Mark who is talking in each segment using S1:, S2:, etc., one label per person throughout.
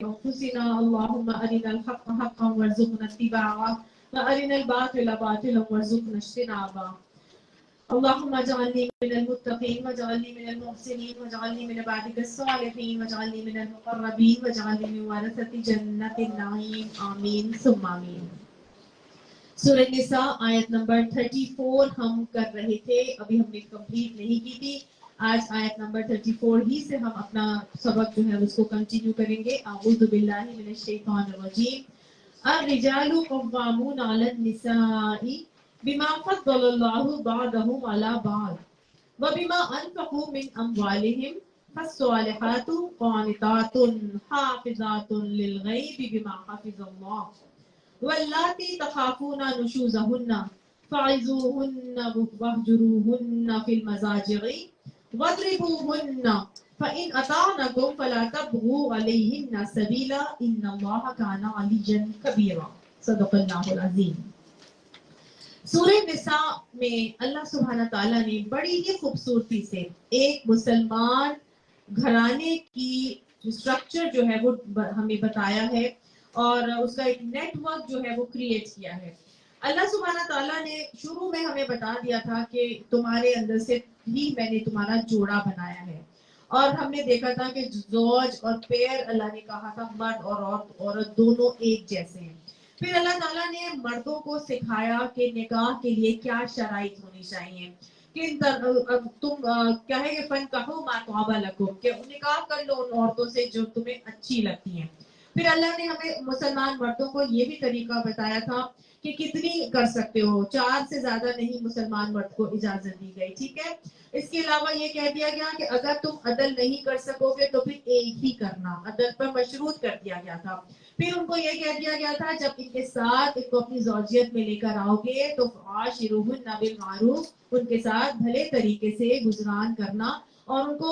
S1: أنفسنا اللهم أرنا الحق حقا وارزقنا اتباعه وأرنا الباطل باطلا وارزقنا اجتنابه اللهم اجعلني من المتقين واجعلني من المحسنين واجعلني من عبادك الصالحين واجعلني من المقربين واجعلني من ورثة جنة النعيم آمين ثم آمين. سورہ نساء آیت نمبر 34 ہم کر رہے تھے، ابھی ہم نے کمپلیٹ نہیں کی تھی. آج آیت نمبر 34 ہی سے ہم اپنا سبق جو ہے اس کو کنٹینیو کریں گے. اعوذ باللہ من الشیطان الرجیم. الرجال قوامون علی النساء بما فضل اللہ بعضهم علی بعض وبما انفقوا من اموالهم فالصالحات قانتات حافظات للغیب بما حفظ اللہ واللاتی تخافون نشوزهن فعظوهن واهجروهن في المضاجع واضربوهن فإن أطعنكم فلا تبغوا عليهن سبيلا إن الله كان عليا كبيرا. صدق اللہ العظیم. سورہ نساء میں اللہ سبحانہ تعالیٰ نے بڑی ہی خوبصورتی سے ایک مسلمان گھرانے کی اسٹرکچر جو ہے وہ ہمیں بتایا ہے اور اس کا ایک نیٹ ورک جو ہے وہ کریٹ کیا ہے. اللہ سبحانہ تعالیٰ نے شروع میں ہمیں بتا دیا تھا کہ تمہارے اندر سے ہی میں نے تمہارا جوڑا بنایا ہے، اور ہم نے دیکھا تھا کہ زوج اور پیر اللہ نے کہا تھا مرد اور عورت دونوں ایک جیسے ہیں. پھر اللہ تعالیٰ نے مردوں کو سکھایا کہ نکاح کے لیے کیا شرائط ہونی چاہیے، کہ تم کیا ہے کہ فنکحوا ما طاب لکم، کہ نکاح کر لو ان عورتوں سے جو تمہیں اچھی لگتی ہیں. پھر اللہ نے ہمیں مسلمان مردوں کو یہ بھی طریقہ بتایا تھا کہ کتنی کر سکتے ہو، 4 سے زیادہ نہیں مسلمان مرد کو اجازت دی گئی. ٹھیک ہے. اس کے علاوہ یہ کہہ دیا گیا کہ اگر تم عدل نہیں کر سکو گے تو پھر ایک ہی کرنا، عدل پر مشروط کر دیا گیا تھا. پھر ان کو یہ کہہ دیا گیا تھا جب ان کے ساتھ ان کو اپنی زوجیت میں لے کر آؤ گے تو عاشروہن بالمعروف، ان کے ساتھ بھلے طریقے سے گزران کرنا اور ان کو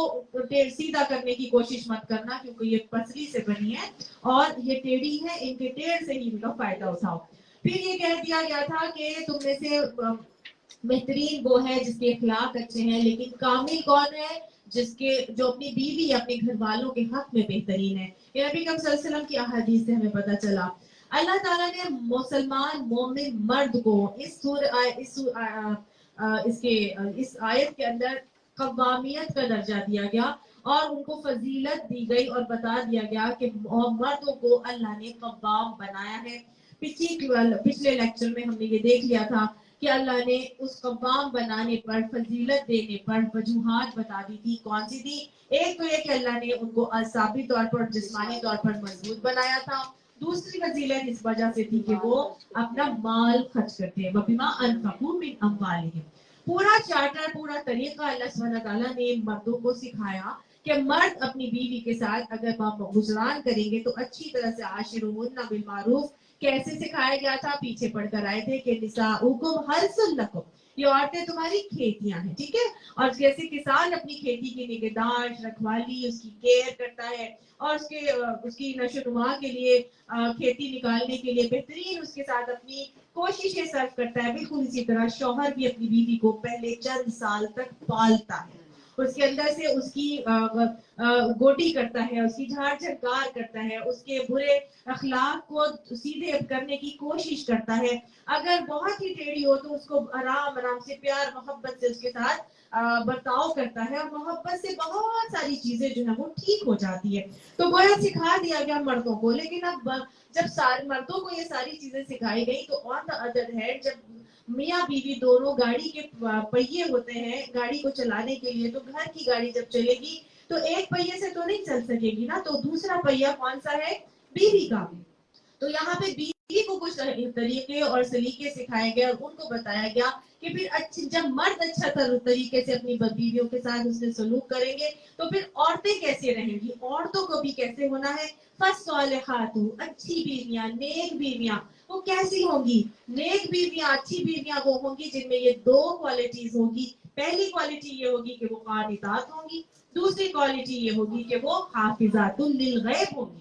S1: سیدھا کرنے کی کوشش مت کرنا، کیونکہ یہ پسلی سے بنی ہے اور یہ ٹیڑھی ہے، ان کے ٹیڑھ سے ہی ان کا فائدہ اٹھاؤ. پھر یہ کہہ دیا گیا تھا کہ تم میں سے بہترین وہ ہے جس کے اخلاق اچھے ہیں، لیکن کامل کون ہے؟ جو اپنی بیوی یا اپنے گھر والوں کے حق میں بہترین ہے. یہ نبی کریم صلی اللہ علیہ وسلم کی احادیث سے ہمیں پتہ چلا. اللہ تعالیٰ نے مسلمان مومن مرد کو اس آیت کے اندر قوامیت کا درجہ دیا گیا اور ان کو فضیلت دی گئی اور بتا دیا گیا کہ مردوں کو اللہ نے قوام بنایا ہے. پچھلے لیکچر میں ہم نے یہ دیکھ لیا تھا کہ اللہ نے اس قوام بنانے پر، فضیلت دینے پر وجوہات بتا دی تھی. کون سی تھی؟ ایک تو یہ کہ اللہ نے ان کو اعصابی طور پر، جسمانی طور پر مضبوط بنایا تھا. دوسری فضیلت اس وجہ سے تھی کہ وہ اپنا مال خرچ کرتے ہیں. وَبِمَا أَنفَقُوا مِنْ أَمْوَالِهِمْ. پورا چارٹر، پورا طریقہ اللہ سبحانہ تعالیٰ نے مردوں کو سکھایا کہ مرد اپنی بیوی کے ساتھ اگر گزران کریں گے تو اچھی طرح سے عاشروہن بالمعروف. کیسے سکھایا گیا تھا؟ پیچھے پڑھ کر آئے تھے کہ نساؤکم حرث لکم، یہ عورتیں تمہاری کھیتیاں ہیں. ٹھیک ہے. اور جیسے کسان اپنی کھیتی کی نگہداشت، رکھوالی، اس کی کیئر کرتا ہے اور اس کی نشو و نما کے لیے، کھیتی نکالنے کے لیے بہترین اس کے ساتھ اپنی کوششیں صرف کرتا ہے، بالکل اسی طرح شوہر بھی اپنی بیوی کو پہلے چند سال تک پالتا ہے، اس کے اندر سے اس کی گوٹی کرتا ہے، اس کی جھاڑ جھنکار کرتا ہے، اس کے برے اخلاق کو سیدھے کرنے کی کوشش کرتا ہے. اگر بہت ہی ٹیڑھی ہو تو اس کو آرام سے پیار محبت سے اس کے ساتھ برتاؤ کرتا ہے، اور محبت سے بہت ساری چیزیں جو ہیں وہ ٹھیک ہو جاتی ہے. تو گویا سکھا دیا گیا مردوں کو. لیکن اب جب سارے مردوں کو یہ ساری چیزیں سکھائی گئی تو آن دا ادر ہینڈ جب میاں بیوی دونوں گاڑی کے پہیے ہوتے ہیں گاڑی کو چلانے کے لیے، تو گھر کی گاڑی جب چلے گی تو ایک پہیے سے تو نہیں چل سکے گی نا، تو دوسرا پہیہ کون سا ہے؟ بیوی کا. تو یہاں پہ بیوی کو کچھ طریقے اور سلیقے سکھائے گئے اور ان کو بتایا گیا کہ پھر جب مرد اچھا طریقے سے اپنی بیویوں کے ساتھ اس نے سلوک کریں گے تو پھر عورتیں کیسے رہیں گی, عورتوں کو بھی کیسے ہونا ہے. فالصالحات, اچھی بیویاں, نیک بیویاں وہ کیسی ہوں گی؟ نیک بیویاں, اچھی بیویاں وہ ہوں گی جن میں یہ دو کوالٹیز ہوگی. پہلی کوالٹی یہ ہوگی کہ وہ قانتات ہوں گی, دوسری کوالٹی یہ ہوگی کہ وہ حافظات للغیب ہوں گی.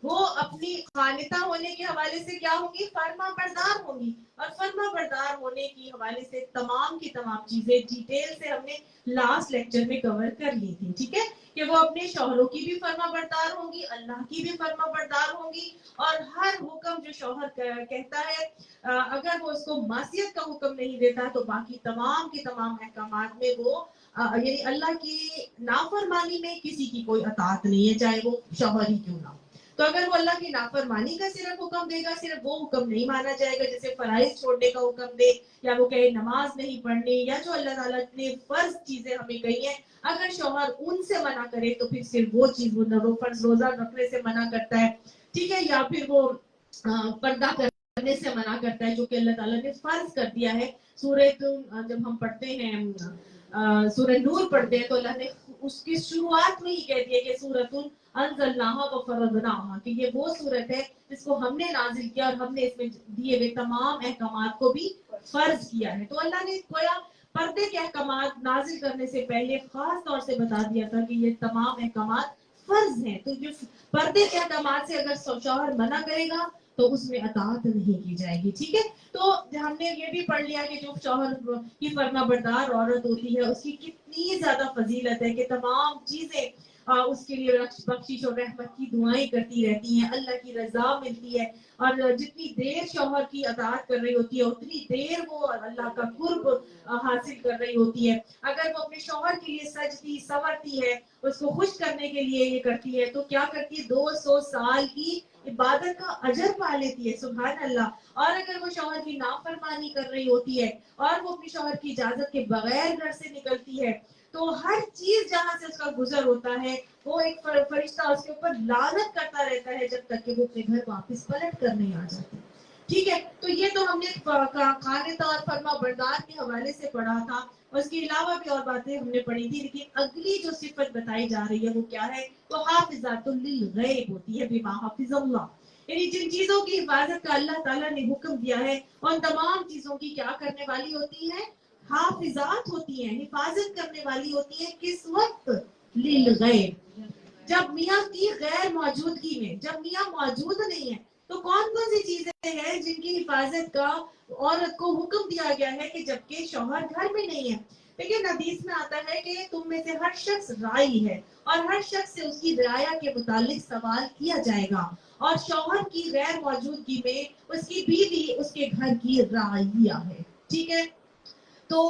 S1: وہ اپنی قانتہ ہونے کے حوالے سے کیا ہوں گی؟ فرما بردار ہوں گی. اور فرما بردار ہونے کی حوالے سے تمام کی تمام چیزیں ڈیٹیل سے ہم نے لاسٹ لیکچر میں کور کر لی تھی, ٹھیک ہے, کہ وہ اپنے شوہروں کی بھی فرما بردار ہوں گی, اللہ کی بھی فرما بردار ہوں گی, اور ہر حکم جو شوہر کہتا ہے اگر وہ اس کو معصیت کا حکم نہیں دیتا تو باقی تمام کے تمام احکامات میں وہ یعنی اللہ کی نافرمانی میں کسی کی کوئی اطاعت نہیں ہے, چاہے وہ شوہر ہی کیوں نہ ہو. تو اگر وہ اللہ کی نافرمانی کا صرف حکم دے گا, صرف وہ حکم نہیں مانا جائے گا, جیسے فرائض چھوڑنے کا حکم دے, یا وہ کہے نماز نہیں پڑھنی, یا جو اللہ تعالیٰ نے فرض چیزیں ہمیں کہی ہیں اگر شوہر ان سے منع کرے تو پھر صرف وہ چیز, وہ فرض روزہ رکھنے سے منع کرتا ہے, ٹھیک ہے, یا پھر وہ پردہ کرنے سے منع کرتا ہے جو کہ اللہ تعالیٰ نے فرض کر دیا ہے. سورہ جب ہم پڑھتے ہیں سورہ نور پڑھتے ہیں تو اللہ نے اس کی شروعات میں ہی کہہ دیا کہ سورۃ انزلناہا وفرضناہا, کہ یہ وہ سورت ہے جس کو ہم نے نازل کیا اور ہم نے اس میں دیے ہوئے تمام احکامات کو بھی فرض کیا ہے. تو اللہ نے گویا پردے کے احکامات نازل کرنے سے پہلے خاص طور سے بتا دیا تھا کہ یہ تمام احکامات فرض ہیں. تو جو پردے کے احکامات سے اگر شوہر منع کرے گا تو اس میں اطاعت نہیں کی جائے گی, ٹھیک ہے. تو ہم نے یہ بھی پڑھ لیا کہ جو شوہر کی فرما بردار عورت ہوتی ہے اس کی کتنی زیادہ فضیلت ہے کہ تمام چیزیں اس کے لیے بخشش اور رحمت کی دعائیں کرتی رہتی ہیں, اللہ کی رضا ملتی ہے, اور جتنی دیر شوہر کی اطاعت کر رہی ہوتی ہے اتنی دیر وہ اللہ کا قرب حاصل کر رہی ہوتی ہے. اگر وہ اپنے شوہر کے لیے سجتی سنورتی ہے, اس کو خوش کرنے کے لیے یہ کرتی ہے, تو کیا کرتی ہے؟ 200 سال کی عبادت کا اجر پا لیتی ہے, سبحان اللہ. اور اگر وہ شوہر کی نافرمانی کر رہی ہوتی ہے اور وہ اپنے شوہر کی اجازت کے بغیر گھر سے نکلتی ہے تو ہر چیز جہاں سے اس کا گزر ہوتا ہے وہ ایک فرشتہ اس کے اوپر لعنت کرتا رہتا ہے جب تک کہ وہ اپنے گھر واپس پلٹ کر نہیں آ جاتی, ٹھیک ہے. تو یہ تو ہم نے قانتہ اور فرما بردار کے حوالے سے پڑھا تھا, اور اس کے علاوہ بھی اور باتیں ہم نے پڑھی تھی. لیکن اگلی جو صفت بتائی جا رہی ہے وہ کیا ہے؟ وہ حافظات للغیب ہوتی ہے, بما حفظ اللہ, یعنی جن چیزوں کی حفاظت کا اللہ تعالیٰ نے حکم دیا ہے ان تمام چیزوں کی کیا کرنے والی ہوتی ہے؟ حافظات ہوتی ہیں, حفاظت کرنے والی ہوتی ہے. کس وقت؟ للغیب, جب میاں کی غیر موجودگی میں, جب میاں موجود نہیں ہے تو کون کون سی چیزیں ہیں جن کی حفاظت کا عورت کو حکم دیا گیا ہے کہ جبکہ شوہر گھر میں نہیں ہے. لیکن حدیث میں آتا ہے کہ تم میں سے ہر شخص رائی ہے اور ہر شخص سے اس کی رعایا کے متعلق سوال کیا جائے گا, اور شوہر کی غیر موجودگی میں اس کی بیوی اس کے گھر کی رعیہ ہے, ٹھیک ہے. تو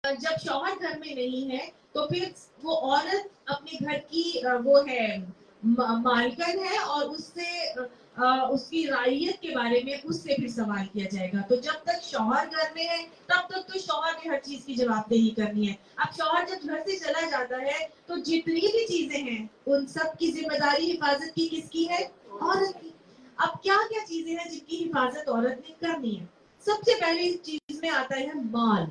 S1: جب شوہر گھر میں نہیں ہے تو پھر وہ عورت اپنے گھر کی وہ ہے مالکن ہے, اور اس سے اس کی رعیت کے بارے میں اس سے بھی سوال کیا جائے گا. تو جب تک شوہر گھر میں ہے تب تک تو شوہر نے ہر چیز کی جوابدہی کرنی ہے. اب شوہر جب گھر سے چلا جاتا ہے تو جتنی بھی چیزیں ہیں ان سب کی ذمہ داری حفاظت کی کس کی ہے؟ عورت کی. اب کیا کیا چیزیں ہیں جن کی حفاظت عورت نے کرنی ہے؟ سب سے پہلی چیز میں آتا ہے مال.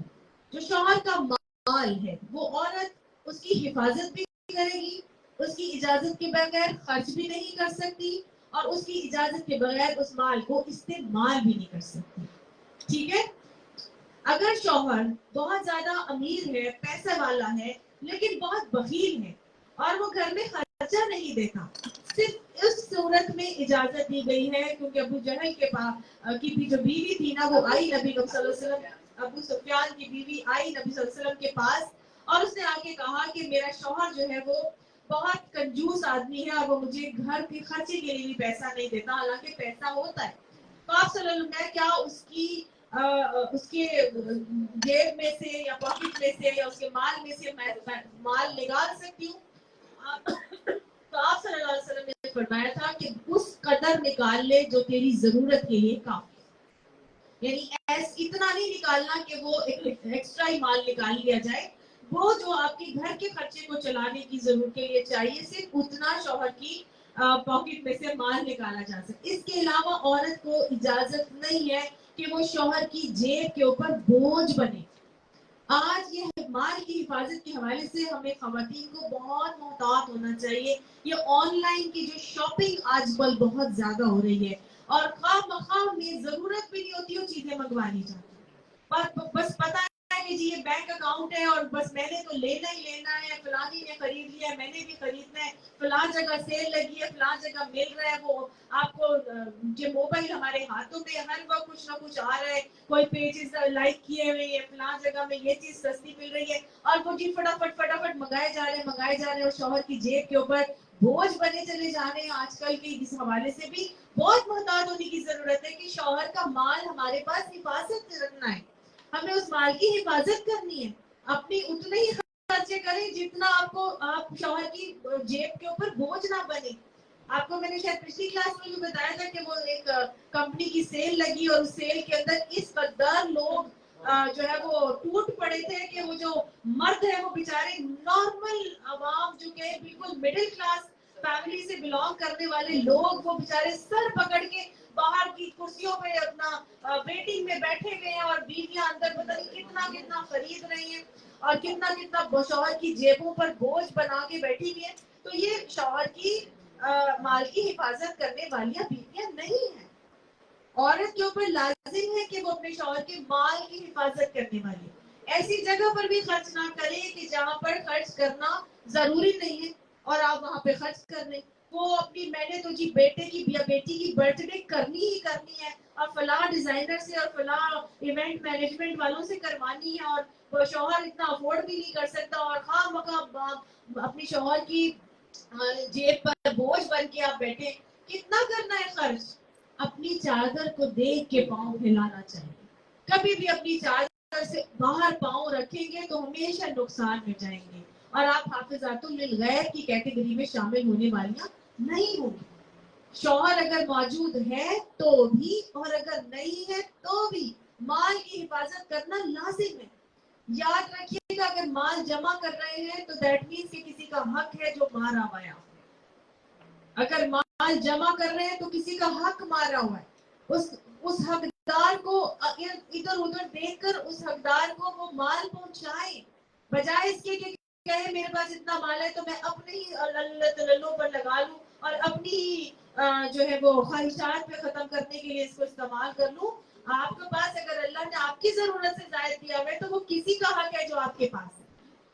S1: جو شوہر کا مال ہے وہ عورت اس کی حفاظت بھی کرے گی, اس کی اجازت کے بغیر خرچ بھی نہیں کر سکتی, اور اس کی اجازت کے بغیر اس مال کو استعمال بھی نہیں کر سکتی, ٹھیک ہے. اگر شوہر بہت زیادہ امیر ہے, پیسہ والا ہے, لیکن بہت بخیل ہے اور وہ گھر میں خرچہ نہیں دیتا, صرف اس صورت میں اجازت دی گئی ہے, کیونکہ ابو جہل کے پاس کی بھی جو بیوی تھی نا وہ آئی نبی صلی اللہ علیہ وسلم, ابو سفیان کی بیوی آئی نبی صلی اللہ علیہ وسلم کے پاس اور اس نے آ کے کہا کہ میرا شوہر جو ہے وہ بہت کنجوس آدمی ہے اور وہ مجھے گھر کے خرچے کے لیے بھی پیسہ نہیں دیتا, حالانکہ پیسہ ہوتا ہے. تو آپ صلی اللہ علیہ وسلم, کیا اس کے جیب میں سے یا پاکٹ میں سے یا اس کے مال میں سے مال نکال سکتی ہوں؟ تو آپ صلی اللہ علیہ وسلم نے فرمایا تھا کہ اس قدر نکال لے جو تیری ضرورت کے لیے کافی, یعنی اتنا نہیں نکالنا کہ وہ ایکسٹرا ہی مال نکال لیا جائے. وہ جو آپ کے گھر کے خرچے کو چلانے کی ضرورت کے لیے چاہیے صرف اتنا شوہر کی پاکٹ میں سے مال نکالا جا سکے. اس کے علاوہ عورت کو اجازت نہیں ہے کہ وہ شوہر کی جیب کے اوپر بوجھ بنے. آج یہ مال کی حفاظت کے حوالے سے ہمیں خواتین کو بہت محتاط ہونا چاہیے. یہ آن لائن کی جو شاپنگ آج کل بہت زیادہ ہو رہی ہے اور خواہ مخواہ میں ضرورت بھی نہیں ہوتی وہ چیزیں منگوا لی جاتی ہیں. بس پتا ہے کہ جی یہ بینک اکاؤنٹ ہے اور بس میں نے تو لینا ہی لینا ہے, فلانی نے خرید لیا میں نے بھی خریدنا ہے, فلاں جگہ سیل لگی ہے, فلاں جگہ مل رہا ہے. وہ آپ کو جو موبائل ہمارے ہاتھوں میں ہر وقت کچھ نہ کچھ آ رہا ہے, کوئی پیجز لائک کیے ہوئے ہیں, فلاں جگہ میں یہ چیز سستی مل رہی ہے اور وہ جی فٹافٹ منگائے جا رہے ہیں اور شوہر کی جیب کے اوپر بوجھ بنے چلے جا رہے ہیں. آج کل کے اس حوالے سے بھی بہت محتاط ہونے کی ضرورت ہے کہ شوہر کا مال ہمارے پاس حفاظت سے رکھنا ہے, ہمیں اس مال کی حفاظت کرنی ہے. اپنی اتنے ہی خرچے کریں جتنا آپ شوہر کی جیب کے اوپر بوجھ نہ بنے. آپ کو میں نے شاید پچھلی کلاس میں بھی بتایا تھا کہ وہ ایک کمپنی کی سیل لگی اور اس سیل کے اندر اس قدر لوگ جو ہے وہ ٹوٹ پڑے تھے کہ وہ جو مرد ہے وہ بیچارے نارمل عوام جو کہ بالکل مڈل کلاس فیملی سے بلانگ کرنے والے لوگ وہ بیچارے سر پکڑ کے باہر کی کرسیوں پہ اپنا ویٹنگ میں بیٹھے ہوئے ہیں اور بیویاں اندر پتہ نہیں کتنا خرید رہی ہیں اور کتنا شوہر کی جیبوں پر بوجھ بنا کے بیٹھی ہوئی ہیں. تو یہ شوہر کی مال کی حفاظت کرنے والیاں بیویاں نہیں ہیں. عورت کے اوپر لازم ہے کہ وہ اپنے شوہر کے مال کی حفاظت کرنے والی ہے. ایسی جگہ پر بھی خرچ نہ کرے کہ جہاں پر خرچ کرنا ضروری نہیں ہے اور آپ وہاں پہ خرچ کر رہے. وہ اپنی میں نے تو جی بیٹے کی یا بیٹی کی برتھ ڈے کرنی ہی کرنی ہے اور فلاں ڈیزائنر سے اور فلاں ایونٹ مینجمنٹ والوں سے کروانی ہے اور وہ شوہر اتنا افورڈ بھی نہیں کر سکتا اور خواہ مخواہ اپنی شوہر کی جیب پر بوجھ بن کے آپ بیٹھے. کتنا کرنا ہے خرچ؟ اپنی چادر کو دیکھ کے پاؤں ہلانا چاہیے. کبھی بھی اپنی چادر سے باہر پاؤں رکھیں گے تو ہمیشہ نقصان میں جائیں گے اور آپ حافظات للغیب کی کیٹیگری میں شامل ہونے والیاں نہیں ہوگی. شوہر اگر موجود ہے تو بھی اور اگر نہیں ہے تو بھی مال کی حفاظت کرنا لازم ہے. یاد رکھیے گا اگر مال جمع کر رہے ہیں تو دیٹ مینس کہ کسی کا حق ہے جو مارا ہوا ہے. اگر مال جمع کر رہے ہیں تو کسی کا حق مارا ہوا ہے. اس حقدار کو ادھر ادھر دیکھ کر اس حقدار کو وہ مال پہنچائے بجائے اس کے کہ کہے میرے پاس اتنا مال ہے تو میں اپنے ہی اللہ پر لگا لوں اور اپنی ہی جو ہے وہ خواہشات پہ ختم کرنے کے لیے اس کو استعمال کر لوں. آپ کے پاس اگر اللہ نے آپ کی ضرورت سے زائد دیا ہوا ہے تو وہ کسی کا حق ہے جو آپ کے پاس ہے.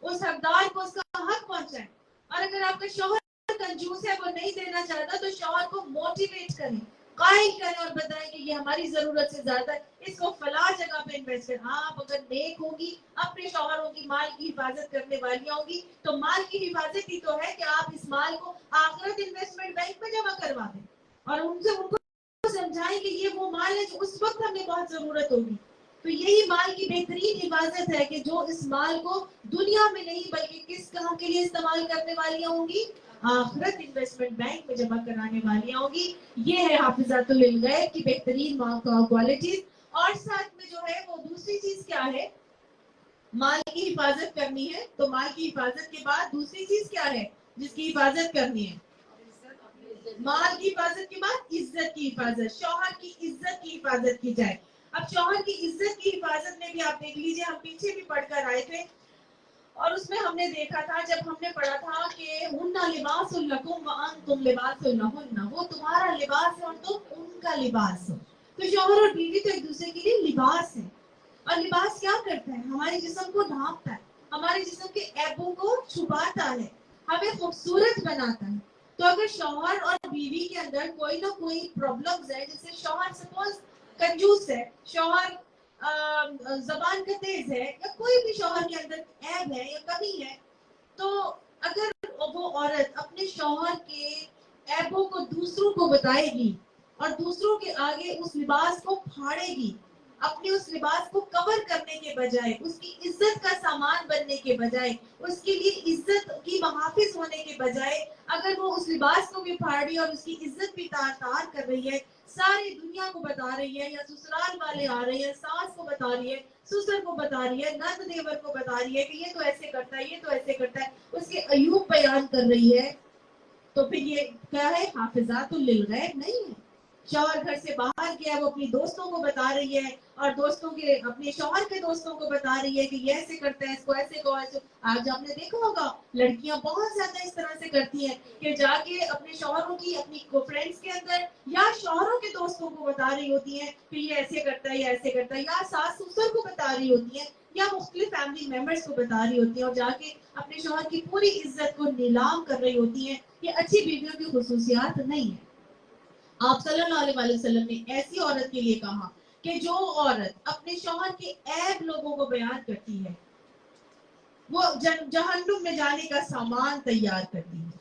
S1: اس حقدار کو اس کا حق پہنچائے. اور اگر آپ کا شوہر کنجوس ہے وہ نہیں دینا چاہتا تو شوہر کو موٹیویٹ کریں, قائل کریں اور بتائیں کہ یہ ہماری ضرورت سے زیادہ ہے, اس کو فلاں جگہ پہ انویسٹ کریں. آپ اگر نیک ہوگی اپنے شوہروں کی مال کی حفاظت کرنے والی ہوں گی تو مال کی حفاظت ہی تو ہے کہ آپ اس مال کو آخرت انویسٹمنٹ بینک میں جمع کروا دیں اور ان کو سمجھائیں کہ یہ وہ مال ہے جو اس وقت ہمیں بہت ضرورت ہوگی. تو یہی مال کی بہترین حفاظت ہے کہ جو اس مال کو دنیا میں نہیں بلکہ کس کام کے لیے استعمال کرنے والیاں ہوں گی, آخرت انویسٹمنٹ بینک میں جمع کرانے والیاں ہوں گی. یہ ہے حافظات للغیب کی بہترین کوالٹیز. اور ساتھ میں جو ہے وہ دوسری چیز کیا ہے, مال کی حفاظت کرنی ہے تو مال کی حفاظت کے بعد دوسری چیز کیا ہے جس کی حفاظت کرنی ہے؟ مال کی حفاظت کے بعد عزت کی حفاظت, شوہر کی عزت کی حفاظت کی جائے. اب شوہر کی عزت کی حفاظت میں بھی آپ دیکھ لیجئے, ہم پیچھے بھی پڑھ کر آئے تھے اور اس میں ہم نے دیکھا تھا جب ہم نے پڑھا تھا کہ ہن لباس لکم وانتم لباس لہن, وہ تمہارا لباس ہے اور تم ان کا لباس ہو. تو شوہر اور بیوی تو ایک دوسرے کے لیے لباس ہے. اور لباس کیا کرتا ہے؟ ہمارے جسم کو ڈھانپتا ہے, ہمارے جسم کے عیبوں کو چھپاتا ہے, ہمیں خوبصورت بناتا ہے. تو اگر شوہر اور بیوی کے اندر کوئی نہ کوئی پرابلمز ہے, جیسے شوہر سپوز کنجوس ہے, شوہر زبان کا تیز ہے, یا کوئی بھی شوہر کے اندر عیب ہے یا کمی ہے, تو اگر وہ عورت اپنے شوہر کے عیبوں کو دوسروں کو بتائے گی اور دوسروں کے آگے اس لباس کو پھاڑے گی, اپنے اس لباس کو کور کرنے کے بجائے, اس کی عزت کا سامان بننے کے بجائے, اس کے لیے عزت کی محافظ ہونے کے بجائے, اگر وہ اس لباس کو بھی پھاڑ رہی ہے اور اس کی عزت بھی تار تار کر رہی ہے, ساری دنیا کو بتا رہی ہے, یا سسرال والے آ رہے ہیں ساس کو بتا رہی ہے, سسر کو بتا رہی ہے, نند دیور کو بتا رہی ہے کہ یہ تو ایسے کرتا ہے, یہ تو ایسے کرتا ہے, اس کے عیوب بیان کر رہی ہے, تو پھر یہ کیا ہے؟ حافظات للغیب نہیں ہے. شوہر گھر سے باہر گیا ہے، وہ اپنی دوستوں کو بتا رہی ہے اور دوستوں کے اپنے شوہر کے دوستوں کو بتا رہی ہے کہ یہ ایسے کرتا ہے، اس کو ایسے کو ایسے. آج آپ نے دیکھا ہوگا لڑکیاں بہت زیادہ اس طرح سے کرتی ہیں کہ جا کے اپنے شوہروں کی اپنی فرینڈس کے اندر یا شوہروں کے دوستوں کو بتا رہی ہوتی ہیں کہ یہ ایسے کرتا ہے، یہ ایسے کرتا ہے، یا ساس سسر کو بتا رہی ہوتی ہیں یا مختلف فیملی ممبرس کو بتا رہی ہوتی ہیں اور جا کے اپنے شوہر کی پوری عزت کو نیلام کر رہی ہوتی ہیں. یہ اچھی بیویوں کی خصوصیات نہیں ہے. آپ صلی اللہ علیہ وسلم نے ایسی عورت کے لیے کہا کہ جو عورت اپنے شوہر کے عیب لوگوں کو بیان کرتی ہے وہ جہنم میں جانے کا سامان تیار کرتی ہے.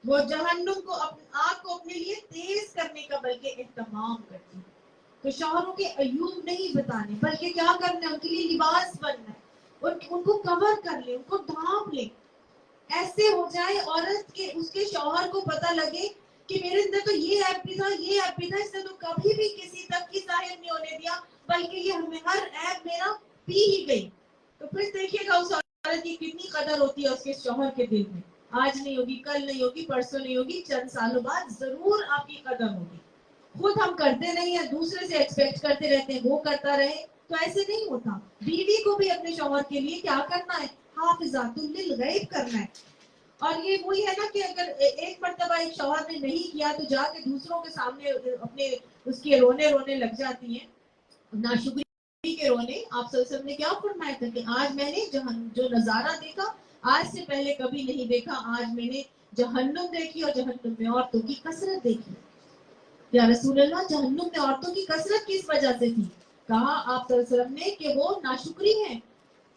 S1: وہ جہنم کو آگ کو اپنے لیے تیز کرنے کا بلکہ اہتمام کرتی ہے. تو شوہروں کے عیوب نہیں بتانے بلکہ کیا کرنا ہے؟ ان کے لیے لباس بننا ہے، ان کو کور کر لے، ان کو ڈھانپ لے. ایسے ہو جائے عورت کے اس کے شوہر کو پتہ لگے کہ میرے اندر تو یہ ایپ بھی تھا، یہ ایپ بھی تھا، اس نے تو کبھی بھی کسی تک کی ظاہر نہیں ہونے دیا بلکہ یہ ہر ایپ میرا پی ہی گئی. تو پھر دیکھیے گا اس عورت کی کتنی قدر ہوتی ہے اس کے شوہر کے دل میں. آج نہیں ہوگی، کل نہیں ہوگی، پرسوں نہیں ہوگی، چند سالوں بعد ضرور آپ کی قدر ہوگی. خود ہم کرتے نہیں ہیں، دوسرے سے ایکسپیکٹ کرتے رہتے ہیں وہ کرتا رہے، تو ایسے نہیں ہوتا. بیوی کو بھی اپنے شوہر کے لیے کیا کرنا ہے؟ حافظات للغیب کرنا ہے. اور یہ وہی ہے نا کہ اگر ایک مرتبہ ایک شوہر نے نہیں کیا تو جا کے دوسروں کے سامنے اپنے اس کے رونے لگ جاتی ہیں، ناشکری کے رونے. آپ صلی اللہ علیہ وسلم نے کیا فرمایا تھا کہ آج میں نے جو نظارہ دیکھا آج سے پہلے کبھی نہیں دیکھا. آج میں نے جہنم دیکھی اور جہنم میں عورتوں کی کثرت دیکھی. یا رسول اللہ جہنم میں عورتوں کی کثرت کس وجہ سے تھی؟ کہا آپ صلی اللہ علیہ وسلم نے کہ وہ ناشکری ہیں،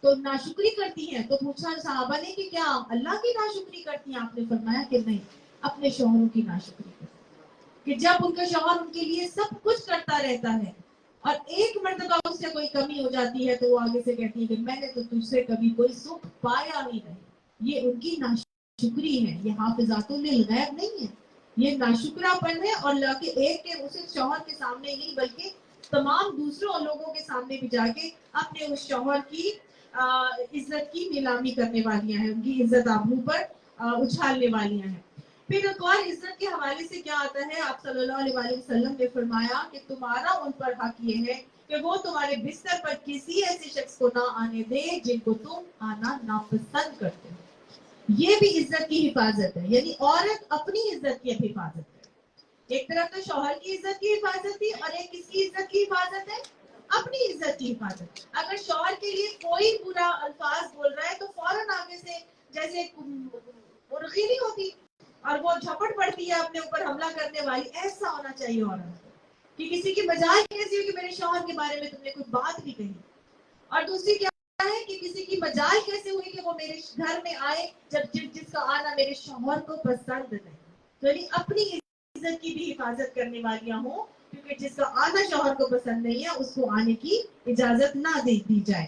S1: تو ناشکری کرتی ہیں. تو پوچھا صحابہ نے کہ کیا اللہ کی ناشکری کرتی ہیں؟ آپ نے فرمایا کہ نہیں، اپنے شوہروں کی ناشکری کرتی ہیں. کہ جب ان کا شوہر ان کے لیے سب کچھ کرتا رہتا ہے اور ایک مرتبہ اس سے کوئی کمی ہو جاتی ہے تو وہ آگے سے کہتی ہے کہ میں نے تو تجھ سے کبھی کوئی سکھ پایا ہی نہیں. یہ ان کی ناشکری ہے، یہ حافظات للغیب نہیں ہے. یہ ناشکرا پن ہے اور ایک کے اسے شوہر کے سامنے نہیں بلکہ تمام دوسروں لوگوں کے سامنے بھی جا کے اپنے اس شوہر کی عزت کی نیلامی کرنے والیاں ہیں، ان کی عزت آبرو پر اچھالنے والیاں ہیں. پھر ایک اور عزت کے حوالے سے کیا آتا ہے؟ آپ صلی اللہ علیہ وسلم نے فرمایا کہ تمہارا ان پر حق یہ ہے کہ وہ تمہارے بستر پر کسی ایسے شخص کو نہ آنے دے جن کو تم آنا ناپسند کرتے ہو. یہ بھی عزت کی حفاظت ہے، یعنی عورت اپنی عزت کی حفاظت ہے. ایک طرف تو شوہر کی عزت کی حفاظت تھی اور ایک کس کی عزت کی حفاظت ہے؟ اپنی عزت کی حفاظت. اگر شوہر کے لیے کوئی برا الفاظ بول رہا ہے تو فوراً آگے سے جیسے مرغی نہیں ہوتی اور وہ جھپٹ پڑتی ہے اپنے اوپر حملہ کرنے والی، ایسا ہونا چاہیے عورت کہ کسی کی مجال کیسی ہو کہ میرے شوہر کے بارے میں تم نے کوئی بات بھی کہی. اور دوسری کیا ہے کہ کسی کی مجال کیسے ہوئی کہ وہ میرے گھر میں آئے جس کا آنا میرے شوہر کو پسند نہیں. تو یعنی اپنی عزت کی بھی حفاظت کرنے والیاں ہوں، کیونکہ جس کا آنا شوہر کو پسند نہیں ہے اس کو آنے کی اجازت نہ دی جائے.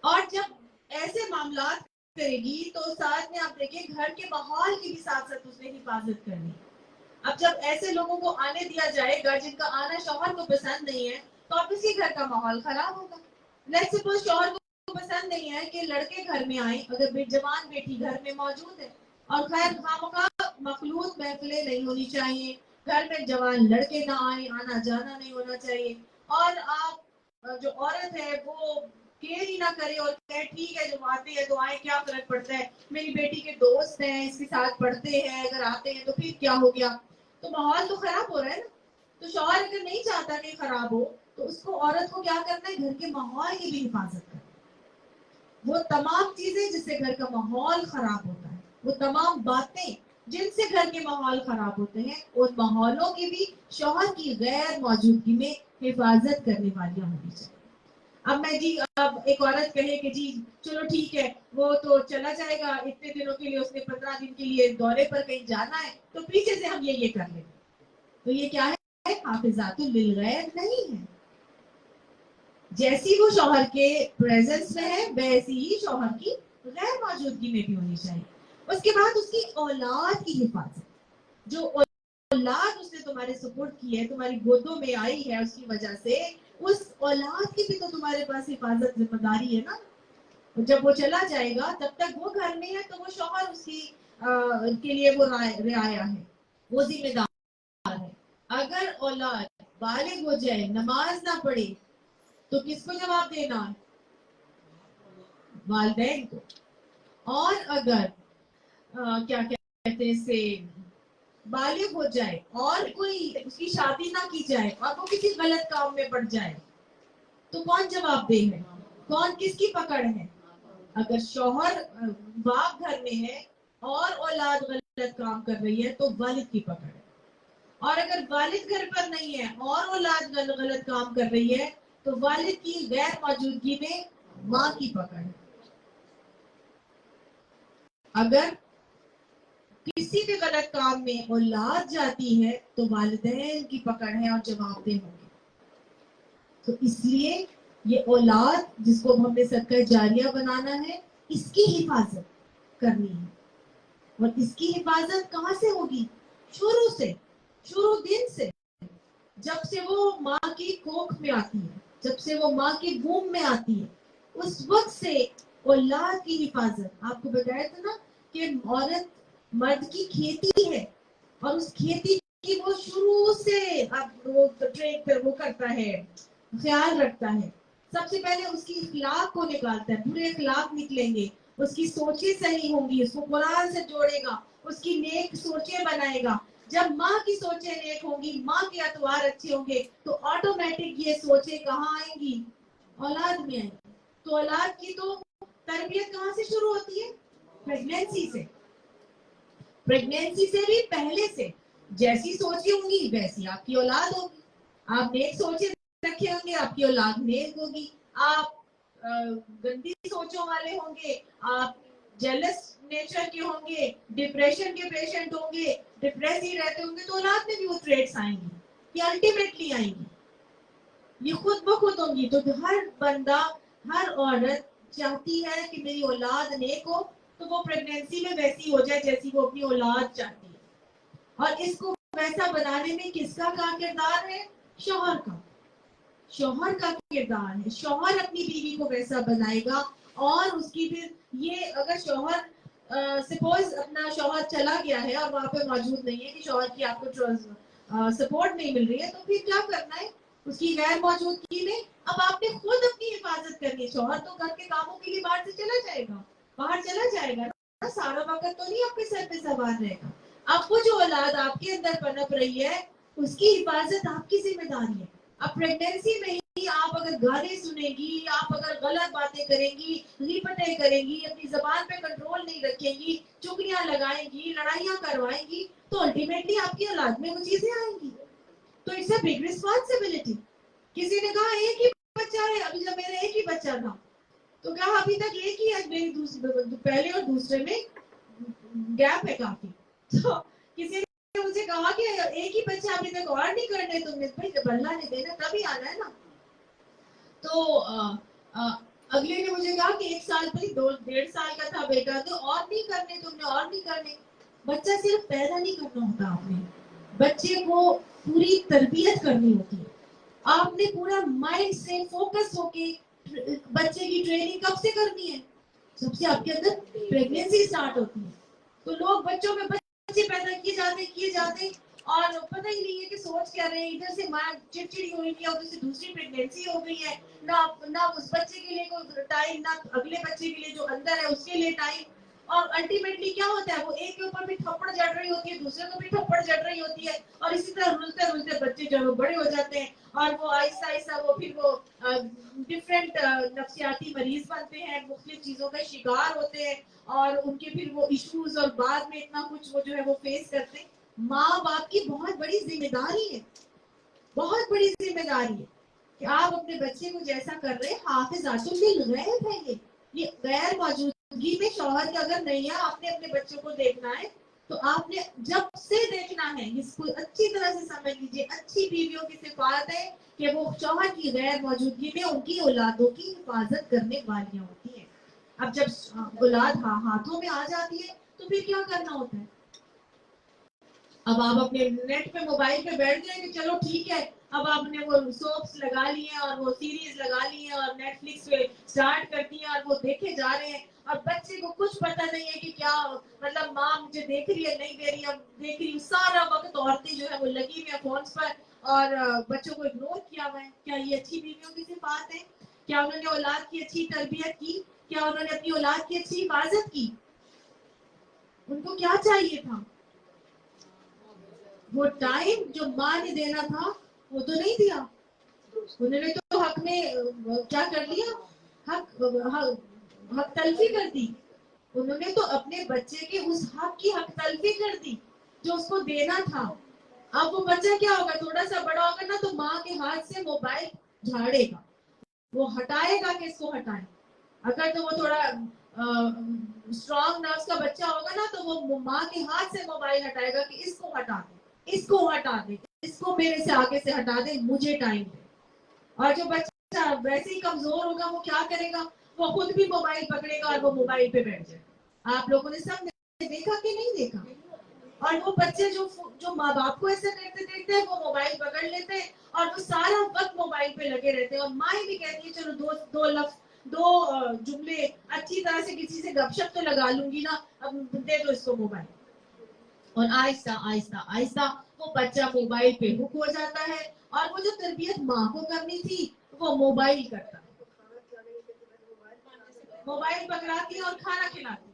S1: اور جب ایسے معاملات کرے گی تو ساتھ میں آپ دیکھیں گھر کے ماحول کی بھی ساتھ ساتھ اس نے حفاظت کرنی. اب جب ایسے لوگوں کو آنے دیا جائے گا جن کا آنا شوہر کو پسند نہیں ہے تو اب اسی گھر کا ماحول خراب ہوگا. لیٹس سپوز شوہر کو پسند نہیں ہے کہ لڑکے گھر میں آئیں، اگر جوان بیٹی گھر میں موجود ہے اور خیر خواہ مخلوط محفلیں نہیں ہونی چاہیے، گھر میں جوان لڑکے نہ آئیں، آنا جانا نہیں ہونا چاہیے، اور آپ جو عورت ہے وہ کیئر ہی نہ کرے اور کہے ٹھیک ہے جو آتے ہیں تو آئے، کیا فرق پڑتا ہے، میری بیٹی کے دوست ہیں اس کے ساتھ پڑھتے ہیں، اگر آتے ہیں تو پھر کیا ہو گیا. تو ماحول تو خراب ہو رہا ہے نا. تو شوہر اگر نہیں چاہتا کہ خراب ہو تو اس کو عورت کو کیا کرنا ہے؟ گھر کے ماحول کی بھی حفاظت کرنا. وہ تمام چیزیں جس سے گھر کا ماحول خراب ہوتا ہے، وہ تمام باتیں جن سے گھر کے ماحول خراب ہوتے ہیں، ان ماحولوں کی بھی شوہر کی غیر موجودگی میں حفاظت کرنے والیاں ہونی چاہیے. اب ایک عورت کہے کہ جی چلو ٹھیک ہے وہ تو چلا جائے گا اتنے دنوں کے لیے، اس نے 15 دن کے لیے دورے پر کہیں جانا ہے تو پیچھے سے ہم یہ کر لیں. تو یہ کیا ہے؟ حافظات للغیب نہیں ہے. جیسی وہ شوہر کے پریزنس میں ہے ویسی ہی شوہر کی غیر موجودگی میں بھی ہونی چاہیے. اس کے بعد اس کی اولاد کی حفاظت. جو اولاد اس نے تمہارے سپورٹ کی ہے، تمہاری گودوں میں آئی ہے، اس کی وجہ سے اس اولاد کی بھی تو تمہارے پاس حفاظت ذمہ داری ہے نا. جب وہ چلا جائے گا تب تک وہ گھر میں ہے تو وہ شوہر اس کی کے لیے وہ رعایا ہے، وہ ذمہ دار ہے. اگر اولاد بالغ ہو جائے نماز نہ پڑھے تو کس کو جواب دینا ہے؟ والدین کو. اور اگر کیا کہتے ہیں سے بالغ ہو جائے اور کوئی اس کی شادی نہ کی جائے اور وہ کسی غلط کام میں پڑ جائے تو کون جواب دے ہے؟ کون کس کی پکڑ ہے؟ اگر شوہر باپ گھر میں ہے اور اولاد غلط کام کر رہی ہے تو والد کی پکڑ ہے. اور اگر والد گھر پر نہیں ہے اور اولاد غلط کام کر رہی ہے تو والد کی غیر موجودگی میں ماں کی پکڑ ہے. اگر کسی بھی غلط کام میں اولاد جاتی ہے تو والدین کی پکڑ ہے اور جواب دہ ہوں گے. تو اس لیے یہ اولاد جس کو ہم نے صدقہ جاریہ بنانا ہے اس کی حفاظت کرنی ہے. اور اس کی حفاظت کہاں سے ہوگی؟ شروع دن سے، جب سے وہ ماں کی کوکھ میں آتی ہے، جب سے وہ ماں کی ووم میں آتی ہے اس وقت سے اولاد کی حفاظت. آپ کو بتایا تھا نا کہ عورت مرد کی کھیتی ہے اور اس کھیتی کی وہ شروع سے اب وہ ٹریک پہ وہ کرتا ہے، خیال رکھتا ہے. سب سے پہلے اس کی اخلاق کو نکالتا ہے، برے اخلاق نکلیں گے، اس کی سوچیں صحیح ہوں گی، اس کو قرآن سے جوڑے گا، اس کی نیک سوچیں بنائے گا. جب ماں کی سوچیں نیک ہوں گی، ماں کے اطوار اچھے ہوں گے تو آٹومیٹک یہ سوچیں کہاں آئیں گی؟ اولاد میں آئیں گی. تو اولاد کی تو تربیت کہاں سے شروع ہوتی ہے؟ پریگنینسی سے. پریگنینسی سے بھی پہلے سے جیسی سوچیں ہوں گی ویسی آپ کی اولاد ہوگی. آپ نیک سوچیں رکھے ہوں گے آپ کی اولاد نیک ہوگی. آپ گندی سوچوں والے ہوں گے، آپ جیلس نیچر کے ہوں گے، ڈپریشن کے پیشنٹ ہوں گے، ڈپریس ہی رہتے ہوں گے تو اولاد میں بھی وہ ٹریٹس آئیں گی. یہ الٹیمیٹلی آئیں گی، یہ خود بخود ہوں گی. تو ہر بندہ، ہر عورت چاہتی ہے کہ میری اولاد نیک ہو تو وہ پریگنینسی میں ویسی ہو جائے جیسی وہ اپنی اولاد چاہتی ہے. اور اس کو ویسا بنانے میں کس کا کردار ہے؟ شوہر کا. شوہر کا کردار ہے. شوہر اپنی بیوی کو ویسا بنائے گا. اور اس کی پھر یہ اگر شوہر سپوز اپنا شوہر چلا گیا ہے اور وہاں پہ موجود نہیں ہے کہ شوہر کی آپ کو سپورٹ نہیں مل رہی ہے تو پھر کیا کرنا ہے اس کی غیر موجودگی میں؟ اب آپ نے خود اپنی حفاظت کرنی ہے. شوہر تو گھر کے کاموں کے لیے باہر سے چلا جائے گا، باہر چلا جائے گا، سارا وقت تو نہیں آپ کے سر پہ سوار رہے گا. اب وہ جو اولاد آپ کے اندر پنپ رہی ہے اس کی حفاظت آپ کی ذمہ داری ہے. اب پریگنینسی میں ہی آپ اگر گانے سنیں گی، آپ اگر غلط باتیں کریں گی، غیبتیں کریں گی، اپنی زبان پہ کنٹرول نہیں رکھیں گی، چگلیاں لگائیں گی، لڑائیاں کروائیں گی تو الٹیمیٹلی آپ کی اولاد میں وہ چیزیں آئیں گی. تو اٹس اے بگ ریسپانسبلٹی. کسی نے کہا ایک ہی بچہ ہے، ابھی جب میرا ایک ہی بچہ تھا تو کہا ابھی تک ایک ہی ہے، میری پہلے اور دوسرے میں گیپ ہے کافی. تو کسی نے مجھے کہا کہ ایک ہی بچہ ابھی تک اور نہیں کرنے تم نے؟ بھائی جب اللہ نے دینا تبھی آنا ہے نا. تو اگلے نے مجھے کہا کہ 1 سال پہ 1.5 سال کا تھا بیٹا تو اور نہیں کرنے تم نے، اور نہیں کرنے. بچہ صرف پیدا نہیں کرنا ہوتا، آپ نے بچے کو پوری تربیت کرنی ہوتی ہے. آپ نے پورا مائنڈ سے فوکس ہو کے بچے کی ٹریننگ کب سے کرنی ہے؟ جب سے آپ کے اندر پریگنینسی سٹارٹ ہوتی ہے. تو لوگ بچوں میں بچے پیدا کیے جاتے اور پتہ ہی نہیں ہے کہ سوچ کیا رہے ہیں. ادھر سے ماں چڑچڑی ہوئی ہے، ادھر سے دوسری پریگنینسی ہو گئی ہے، نہ اس بچے کے لیے کوئی ٹائم، نہ اگلے بچے کے لیے جو اندر ہے اس کے لیے ٹائم. اور الٹیمیٹلی کیا ہوتا ہے وہ ایک کے اوپر بھی تھپڑ جڑ رہی ہوتی ہے، دوسرے کو بھی تھپڑ جڑ رہی ہوتی ہے اور اسی طرح رلتے بچے جو ہے بڑے ہو جاتے ہیں اور وہ آہستہ آہستہ وہ پھر وہ ڈفرینٹ نفسیاتی مریض بنتے ہیں، مختلف چیزوں کا شکار ہوتے ہیں اور ان کے پھر وہ ایشوز اور بعد میں اتنا کچھ وہ جو ہے وہ فیس کرتے ہیں. ماں باپ کی بہت بڑی ذمہ داری ہے، بہت بڑی ذمہ داری ہے کہ آپ اپنے بچے کو جیسا کر رہے ہیں. حافظات للغیب ہے یہ غیر موجودگی میں شوہر کا اگر نہیں ہے آپ نے اپنے بچوں کو دیکھنا ہے تو آپ نے جب سے دیکھنا ہے. اس کو اچھی طرح سے سمجھ لیجیے، اچھی بیویوں کی صفات ہے کہ وہ شوہر کی غیر موجودگی میں ان کی اولادوں کی حفاظت کرنے والیاں ہوتی ہیں. اب جب اولاد ہاتھوں میں آ جاتی ہے تو پھر کیا کرنا ہوتا ہے؟ اب آپ اپنے نیٹ پہ موبائل پہ بیٹھ جائیں کہ چلو ٹھیک ہے اب آپ نے وہ سوپس لگا لیے اور وہ سیریز لگا لی ہے اور نیٹ فلکس پہ اسٹارٹ کر دی ہے اور وہ دیکھے جا رہے ہیں اور بچے کو کچھ پتہ نہیں ہے کہ کیا مطلب ماں مجھے دیکھ رہی ہے نہیں دے رہی ہے دیکھ رہی ہوں سارا وقت عورتیں جو ہے وہ لگی ہوئی ہیں فونس پر اور بچوں کو اگنور کیا ہوا ہے. کیا یہ اچھی بیویوں کی صفات ہے؟ کیا انہوں نے اولاد کی اچھی تربیت کی؟ کیا انہوں نے اپنی اولاد کی اچھی حفاظت کی؟ ان کو کیا چاہیے تھا؟ وہ ٹائم جو ماں نے دینا تھا وہ تو نہیں دیا. انہوں نے تو حق میں کیا کر لیا؟ حق تلفی کر دی. انہوں نے تو اپنے بچے کے اس حق کی حق تلفی کر دی جو اس کو دینا تھا. اب وہ بچہ کیا ہوگا؟ تھوڑا سا بڑا ہوگا نا تو ماں کے ہاتھ سے موبائل جھاڑے گا. وہ ہٹائے گا کہ اس کو ہٹائیں. اگر تو وہ تھوڑا اسٹرانگ نروس کا بچہ ہوگا نا تو وہ ماں کے ہاتھ سے موبائل ہٹائے گا کہ اس کو ہٹا دے, اس کو ہٹا دے, اس کو میرے سے آگے سے ہٹا دے, مجھے ٹائم دے. اور جو بچہ ویسے ہی کمزور ہوگا وہ کیا کرے گا؟ وہ خود بھی موبائل پکڑے گا اور وہ موبائل پہ بیٹھ جائے گا. آپ لوگوں نے سب نے دیکھا کہ نہیں دیکھا؟ اور وہ بچے جو ماں باپ کو ایسا کرتے دیکھتے ہیں وہ موبائل پکڑ لیتے ہیں اور وہ سارا وقت موبائل پہ لگے رہتے ہیں. اور مائیں بھی کہتی ہے چلو دو لفظ دو جملے اچھی طرح سے کسی سے گپ شپ تو لگا لوں گی نا, اب دے دو اس کو موبائل. اور آہستہ آہستہ آہستہ وہ بچہ موبائل پہ ہک ہو جاتا ہے اور وہ جو تربیت ماں کو کرنی تھی وہ موبائل کرتا ہے. موبائل پکڑاتی ہے اور کھانا کھلاتی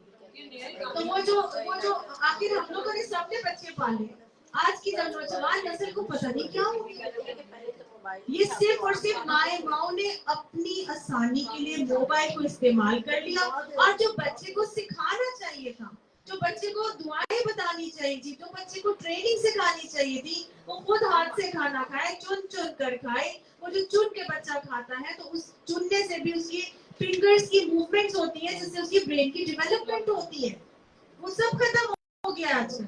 S1: ہے. تو وہ جو آخر ہم لوگوں نے سب نے بچے پالے, آج کی نوجوان نسل کو پتہ نہیں کیا ہو گیا. یہ صرف اور صرف ماؤں نے اپنی آسانی کے لیے موبائل کو استعمال کر لیا. اور جو بچے کو سکھانا چاہیے تھا, جو بچے کو دعائیں بتانی چاہیے تھی, جو بچے کو ٹریننگ سکھانی چاہیے تھی, وہ خود ہاتھ سے کھانا کھائے, چن چن کر کھائے. وہ جو چن کے بچہ کھاتا ہے تو اس چننے سے بھی اس کی فنگرز کی موومنٹس ہوتی ہیں جس سے اس کی برین کی ڈیولپمنٹ ہوتی ہے. وہ سب ختم ہو گیا آج کل.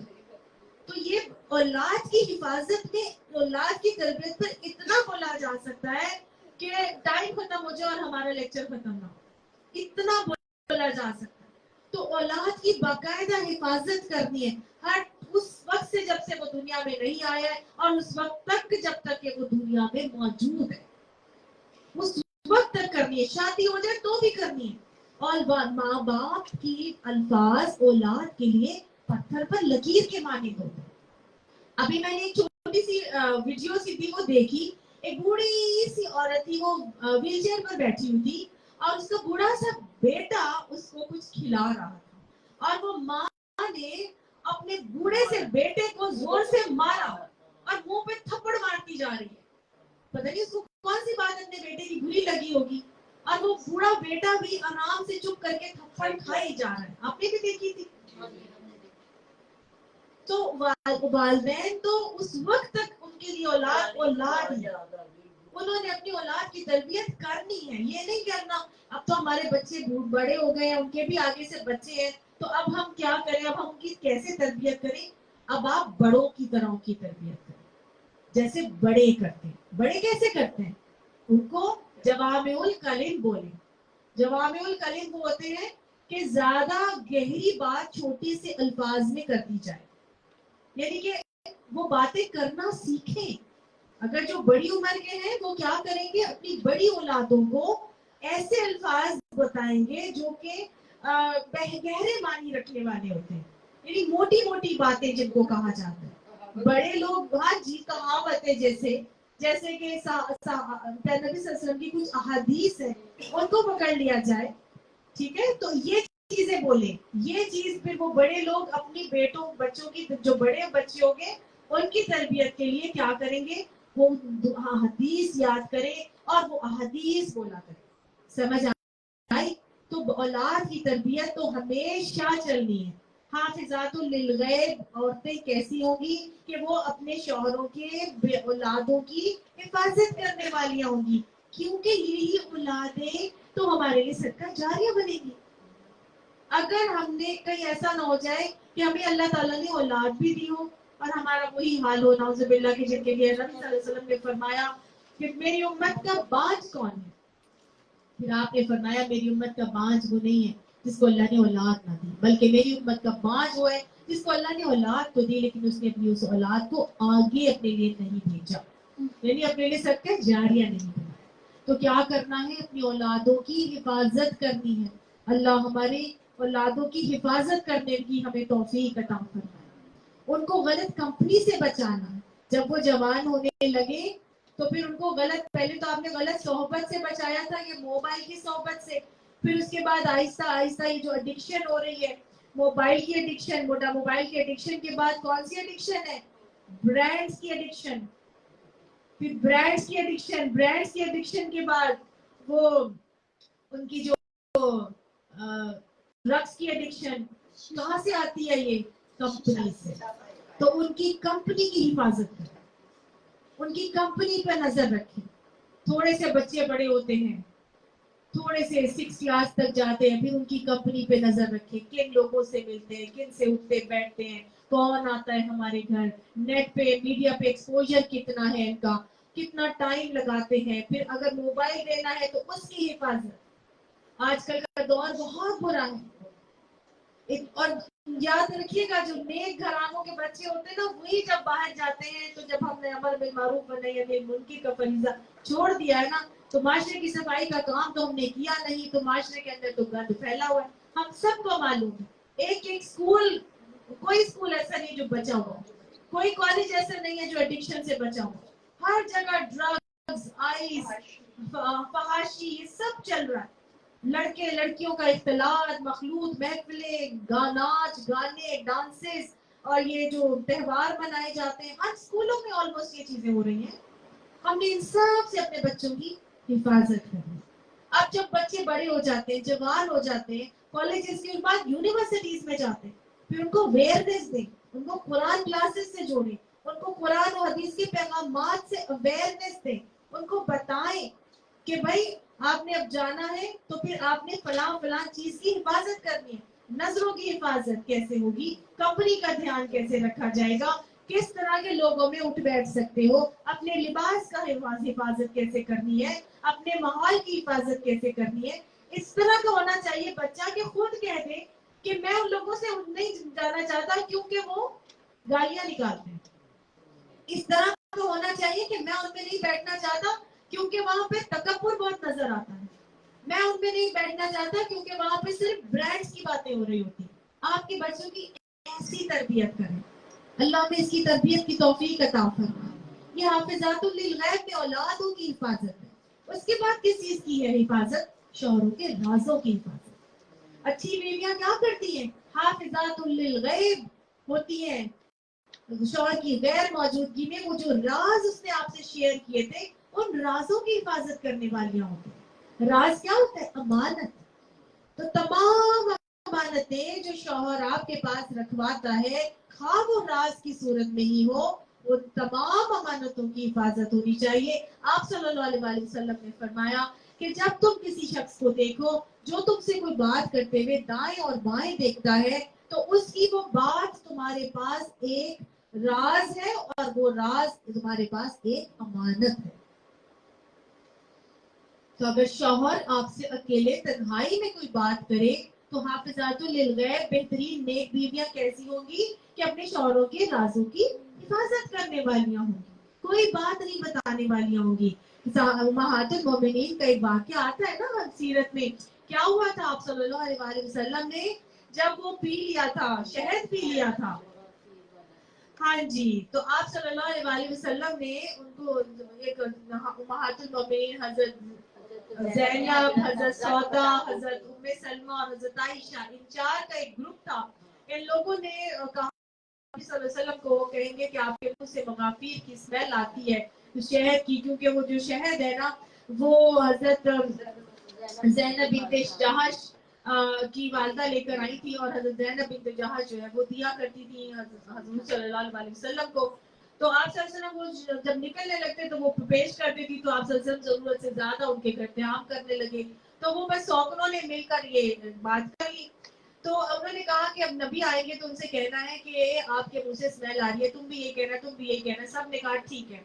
S1: تو یہ اولاد کی حفاظت میں اولاد کی تربیت پر اتنا بولا جا سکتا ہے کہ ٹائم ختم ہو جائے اور ہمارا لیکچر ختم نہ ہو, اتنا بولا جا سکتا ہے. تو اولاد کی باقاعدہ حفاظت کرنی ہے ہر اس وقت سے جب سے وہ دنیا میں نہیں آیا ہے اور اس وقت تک جب تک کہ وہ دنیا میں موجود ہے, اس وقت تک کرنی ہے. شادی ہو جائے تو بھی کرنی ہے. اور ماں باپ کی الفاظ اولاد کے لیے پتھر پر لکیر کے معنی ہوتے ہیں. ابھی میں نے ایک چھوٹی سی ویڈیو سی تھی وہ دیکھی. ایک بوڑھی سی عورت تھی, وہ ویل چیئر پر بیٹھی ہوئی تھی اور اس کا بوڑھا سا بیٹا اس کو کچھ کھلا رہا تھا اور وہ ماں نے اپنے بوڑھے سے بیٹے کو زور سے مارا اور منہ پہ تھپڑ مارتی جا رہی ہے. پتہ نہیں اس کو کون سی بات اپنے بیٹے کی بری لگی ہوگی اور وہ بوڑھا بیٹا بھی آرام سے چپ کر کے تھپڑ کھائے جا رہا ہے. آپ نے بھی دیکھی تھی. تو والدین تو اس وقت تک ان کے لیے اولاد ہی. انہوں نے اپنی اولاد کی تربیت کرنی ہے, یہ نہیں کرنا اب تو ہمارے بچے بڑے ہو گئے ہیں, ان کے بھی آگے سے بچے ہیں تو اب ہم کیا کریں, اب ہم ان کی کیسے تربیت کریں. اب آپ بڑوں کی طرح کی تربیت کریں جیسے بڑے کرتے ہیں. بڑے کیسے کرتے ہیں؟ ان کو جوامع الکلم بولیں. جوامع الکلم وہ ہوتے ہیں کہ زیادہ گہری بات چھوٹے سے الفاظ میں کر دی جائے, یعنی کہ وہ باتیں کرنا سیکھیں. اگر جو بڑی عمر کے ہیں وہ کیا کریں گے, اپنی بڑی اولادوں کو ایسے الفاظ بتائیں گے جو کہ گہرے معنی رکھنے والے ہوتے ہیں, یعنی موٹی موٹی باتیں جن کو کہا جاتا ہے. بڑے لوگ ہاں جی کہاوتیں جیسے کہ نبی صلی اللہ علیہ وسلم کی کچھ احادیث ہیں ان کو پکڑ لیا جائے, ٹھیک ہے, تو یہ چیزیں بولیں. یہ چیز پھر وہ بڑے لوگ اپنی بچوں کی جو بڑے بچے ہوں گے ان کی تربیت کے لیے کیا کریں گے, وہ حدیث یاد کریں اور وہ احادیث بولا کریں. سمجھ آئی؟ تو اولاد کی تربیت تو ہمیشہ چلنی ہے. حافظات للغیب عورتیں کیسی ہوں گی کہ وہ اپنے شوہروں کے اولادوں کی حفاظت کرنے والی ہوں گی, کیونکہ یہی اولادیں تو ہمارے لیے صدقہ جاریہ بنے گی. اگر ہم نے کہیں ایسا نہ ہو جائے کہ ہمیں اللہ تعالیٰ نے اولاد بھی دی ہو اور ہمارا وہی حال ہو نعوذ باللہ کہ جن کے لیے نبی صلی اللہ علیہ وسلم نے فرمایا کہ میری امت کا باج کون ہے. پھر آپ نے فرمایا میری امت کا باج وہ نہیں ہے جس کو اللہ نے اولاد نہ دی, بلکہ میری امت کا باج وہ ہے جس کو اللہ نے اولاد تو دی لیکن اس نے اپنی اس اولاد کو آگے اپنے لیے نہیں بھیجا. یعنی اپنے لیے صدقہ جاریہ نہیں کرنا. تو کیا کرنا ہے؟ اپنی اولادوں کی حفاظت کرنی ہے. اللہ ہماری اولادوں کی حفاظت کرنے کی ہمیں توفیق عطا فرمائے. ان کو غلط کمپنی سے بچانا ہے. جب وہ جوان ہونے لگے تو پھر ان کو غلط، پہلے تو آپ نے غلط صحبت سے بچایا تھا، یہ موبائل کی صحبت سے. پھر اس کے بعد آہستہ آہستہ یہ جو ایڈکشن ہو رہی ہے، موبائل کی ایڈکشن، موبائل کی ایڈکشن کے بعد کون سی ایڈکشن ہے؟ برانڈز کی ایڈکشن. پھر برانڈز کی ایڈکشن کے بعد وہ ان کی جو ڈرگس کی ایڈکشن کہاں سے آتی ہے؟ یہ کمپنی سے. تو ان کی کمپنی کی حفاظت کریں، ان کی کمپنی پہ نظر رکھیں. تھوڑے سے بچے بڑے ہوتے ہیں، تھوڑے سے 6 کلاس تک جاتے ہیں، پھر ان کی کمپنی پہ نظر رکھیں. کن لوگوں سے ملتے ہیں، کن سے اٹھتے بیٹھتے ہیں، کون آتا ہے ہمارے گھر، نیٹ پہ میڈیا پہ ایکسپوجر کتنا ہے ان کا، کتنا ٹائم لگاتے ہیں. پھر اگر موبائل دینا ہے تو اس کی حفاظت. آج کل کا دور بہت برا ہے. اور یاد رکھیے گا، جو نیک گھرانوں کے بچے ہوتے ہیں نا، وہی جب باہر جاتے ہیں تو جب ہم نے امر بالمعروف و نہی عن المنکر کا فریضہ چھوڑ دیا ہے نا، تو معاشرے کی صفائی کا کام تو ہم نے کیا نہیں، تو معاشرے کے اندر تو گند پھیلا ہوا ہے. ہم سب کو معلوم ہے. ایک اسکول، کوئی اسکول ایسا نہیں جو بچا ہوا، کوئی کالج ایسا نہیں ہے جو ایڈکشن سے بچا ہوا. ہر جگہ ڈرگز، آئس، فحاشی، یہ سب چل رہا ہے. لڑکے لڑکیوں کا اختلاط، مخلوط محفلیں، ناچ گانے، ڈانسز، اور یہ جو تہوار منائے جاتے ہیں ہر اسکولوں میں آلموسٹ یہ چیزیں ہو رہی ہیں. ہم نے ان سب سے اپنے بچوں کی حفاظت کرنی. اب جب بچے بڑے ہو جاتے ہیں، جوان ہو جاتے ہیں، کالجز کے بعد یونیورسٹیز میں جاتے ہیں، پھر ان کو اویئرنیس دیں، ان کو قرآن کلاسز سے جوڑیں، ان کو قرآن و حدیث کے پیغامات سے اویئرنیس دیں، ان کو بتائیں کہ بھائی آپ نے اب جانا ہے تو پھر آپ نے فلاں فلاں چیز کی حفاظت کرنی ہے. نظروں کی حفاظت کیسے ہوگی، کمپنی کا دھیان کیسے رکھا جائے گا، کس طرح کے لوگوں میں اٹھ بیٹھ سکتے ہو، اپنے لباس کا حفاظت کیسے کرنی ہے، اپنے ماحول کی حفاظت کیسے کرنی ہے. اس طرح کا ہونا چاہیے بچہ کہ خود کہہ دے کہ میں ان لوگوں سے نہیں جانا چاہتا کیونکہ وہ گالیاں نکالتے ہیں. اس طرح کا ہونا چاہیے کہ میں ان میں نہیں بیٹھنا چاہتا کیونکہ وہاں پہ تکبر بہت نظر آتا ہے. میں ان میں نہیں بیٹھنا چاہتا کیونکہ وہاں پہ صرف برانڈز کی باتیں ہو رہی ہوتی. آپ کے بچوں کی ایسی تربیت کریں. اللہ میں اس کی تربیت کی توفیق عطا فرمائے. یہ حافظات للغیب میں اولادوں کی حفاظت ہے. اس کے بعد کس چیز کی ہے حفاظت؟ شوہروں کے رازوں کی حفاظت. اچھی بیویاں کیا کرتی ہیں؟ حافظات للغیب ہوتی ہیں. شوہر کی غیر موجودگی میں وہ جو راز اس نے آپ سے شیئر کیے تھے، ان رازوں کی حفاظت کرنے والیاں ہوتی ہیں. راز کیا ہوتا ہے؟ امانت. تو تمام امانتیں جو شوہر آپ کے پاس رکھواتا ہے، خواہ وہ راز کی صورت میں ہی ہو، وہ تمام امانتوں کی حفاظت ہونی چاہیے. آپ صلی اللہ علیہ وسلم نے فرمایا کہ جب تم کسی شخص کو دیکھو جو تم سے کوئی بات کرتے ہوئے دائیں اور بائیں دیکھتا ہے، تو اس کی وہ بات تمہارے پاس ایک راز ہے، اور وہ راز تمہارے پاس ایک امانت ہے. تو اگر شوہر آپ سے اکیلے تنہائی میں کوئی بات کرے تو حافظات للغیب بہترین نیک بیویاں کیسی ہوں گی کہ اپنے شوہروں کے رازوں کی حفاظت کرنے والیاں ہوں گی، کوئی بات نہیں بتانے والیاں ہوں گی. امہات المومنین کا ایک واقعہ آتا ہے نا سیرت میں. کیا ہوا تھا؟ آپ صلی اللہ علیہ وسلم نے جب وہ پی لیا تھا، شہد پی لیا تھا، ہاں جی، تو آپ صلی اللہ علیہ وسلم نے ان کو ایک امہات المومنین حضرت زینب، حضرت سودا، حضرت ام سلمہ اور حضرت عائشہ، ان 4 کا ایک گروپ تھا. ان لوگوں نے کہا صلی اللہ علیہ وسلم کو، وہ کہیں گے کہ آپ کے منہ سے مغافیر کی اسمیل آتی ہے شہد کی، کیونکہ وہ جو شہد ہے نا وہ حضرت زینب بنت جہش کی والدہ لے کر آئی تھی، اور حضرت زینب بنت جہش جو ہے وہ دیا کرتی تھی حضرت صلی اللہ علیہ وسلم کو. تو آپ صلی اللہ علیہ وسلم وہ جب نکلنے لگتے تو وہ پیش کرتی تھی، تو آپ صلی اللہ علیہ وسلم ضرورت سے زیادہ ان کے احترام کرنے لگے. تو وہ بس سوکنوں نے مل کر یہ بات کر لی. تو انہوں نے کہا کہ اب نبی آئیں گے تو ان سے کہنا ہے کہ آپ کے منہ سے اسمیل آ رہی ہے، تم بھی یہ کہنا، تم بھی یہ کہنا. سب نے کہا ٹھیک ہے.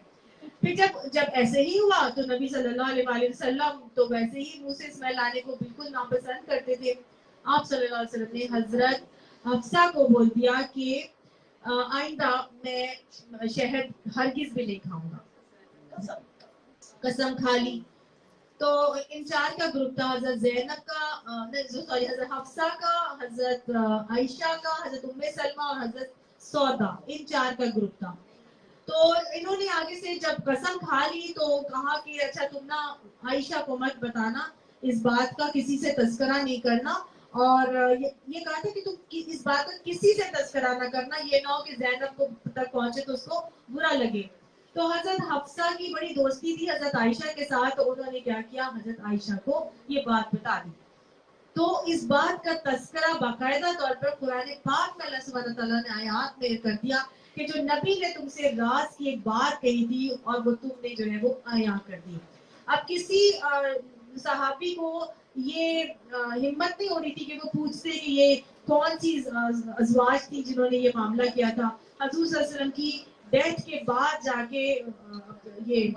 S1: پھر جب ایسے ہی ہوا تو نبی صلی اللہ علیہ وسلم تو ویسے ہی منہ سے اسمیل آنے کو بالکل ناپسند کرتے تھے. آپ صلی اللہ علیہ وسلم نے حضرت حفصہ کو بول دیا کہ آئندہ میں شہد ہرگز بھی نہیں کھاؤں گا. قسم کھا لی. تو ان 4 کا گروپ تھا, حضرت زینب کا, سوری حضرت حفصہ کا, حضرت عائشہ کا, حضرت ام سلمہ اور حضرت سودا, ان 4 کا گروپ تھا. تو انہوں نے آگے سے جب قسم کھا لی تو کہا کہ اچھا تم نا عائشہ کو مت بتانا, اس بات کا کسی سے تذکرہ نہیں کرنا, اور یہ کہا تھا کہ تم اس بات کا کسی سے تذکرہ نہ کرنا, یہ نہ ہو کہ زینب کو تک پہنچے تو اس کو برا لگے. تو حضرت حفصہ کی بڑی دوستی تھی حضرت عائشہ کے ساتھ, تو انہوں نے کیا کیا, حضرت عائشہ کو یہ بات بتا دی. تو اس بات کا تذکرہ باقاعدہ طور پر قرآن پاک میں اللہ سبحانہ تعالیٰ نے آیات میں کر دیا کہ جو نبی نے تم سے راز کی ایک بات کہی تھی اور وہ تم نے جو ہے وہ عیاں کر دی. اب کسی صحابی کو یہ ہمت نہیں ہو رہی تھی کہ وہ پوچھتے کہ یہ کون سی ازواج تھی جنہوں نے یہ معاملہ کیا تھا. حضور صلی اللہ علیہ وسلم کی ڈیتھ کے بعد جا کے یہ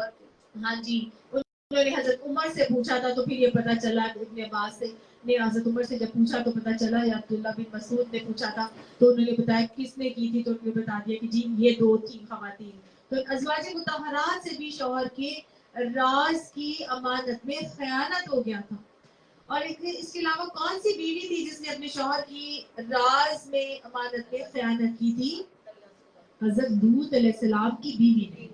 S1: ہاں جی انہوں نے حضرت عمر سے پوچھا تھا, تو پھر یہ پتا چلا ابن عباس نے حضرت عمر سے جب پوچھا تو پتا چلا, یا عبداللہ بن مسعود نے پوچھا تھا تو انہوں نے بتایا کس نے کی تھی, تو انہوں نے بتا دیا کہ جی یہ 2 تھی خواتین. تو ازواج مطہرات سے بھی شوہر کے راز کی امانت میں خیانت ہو گیا تھا. اور اس کے علاوہ کون سی بیوی تھی جس نے اپنے شوہر کی راز میں امانت میں خیانت کی تھی؟ حضرت لوط علیہ السلام کی بیوی نے.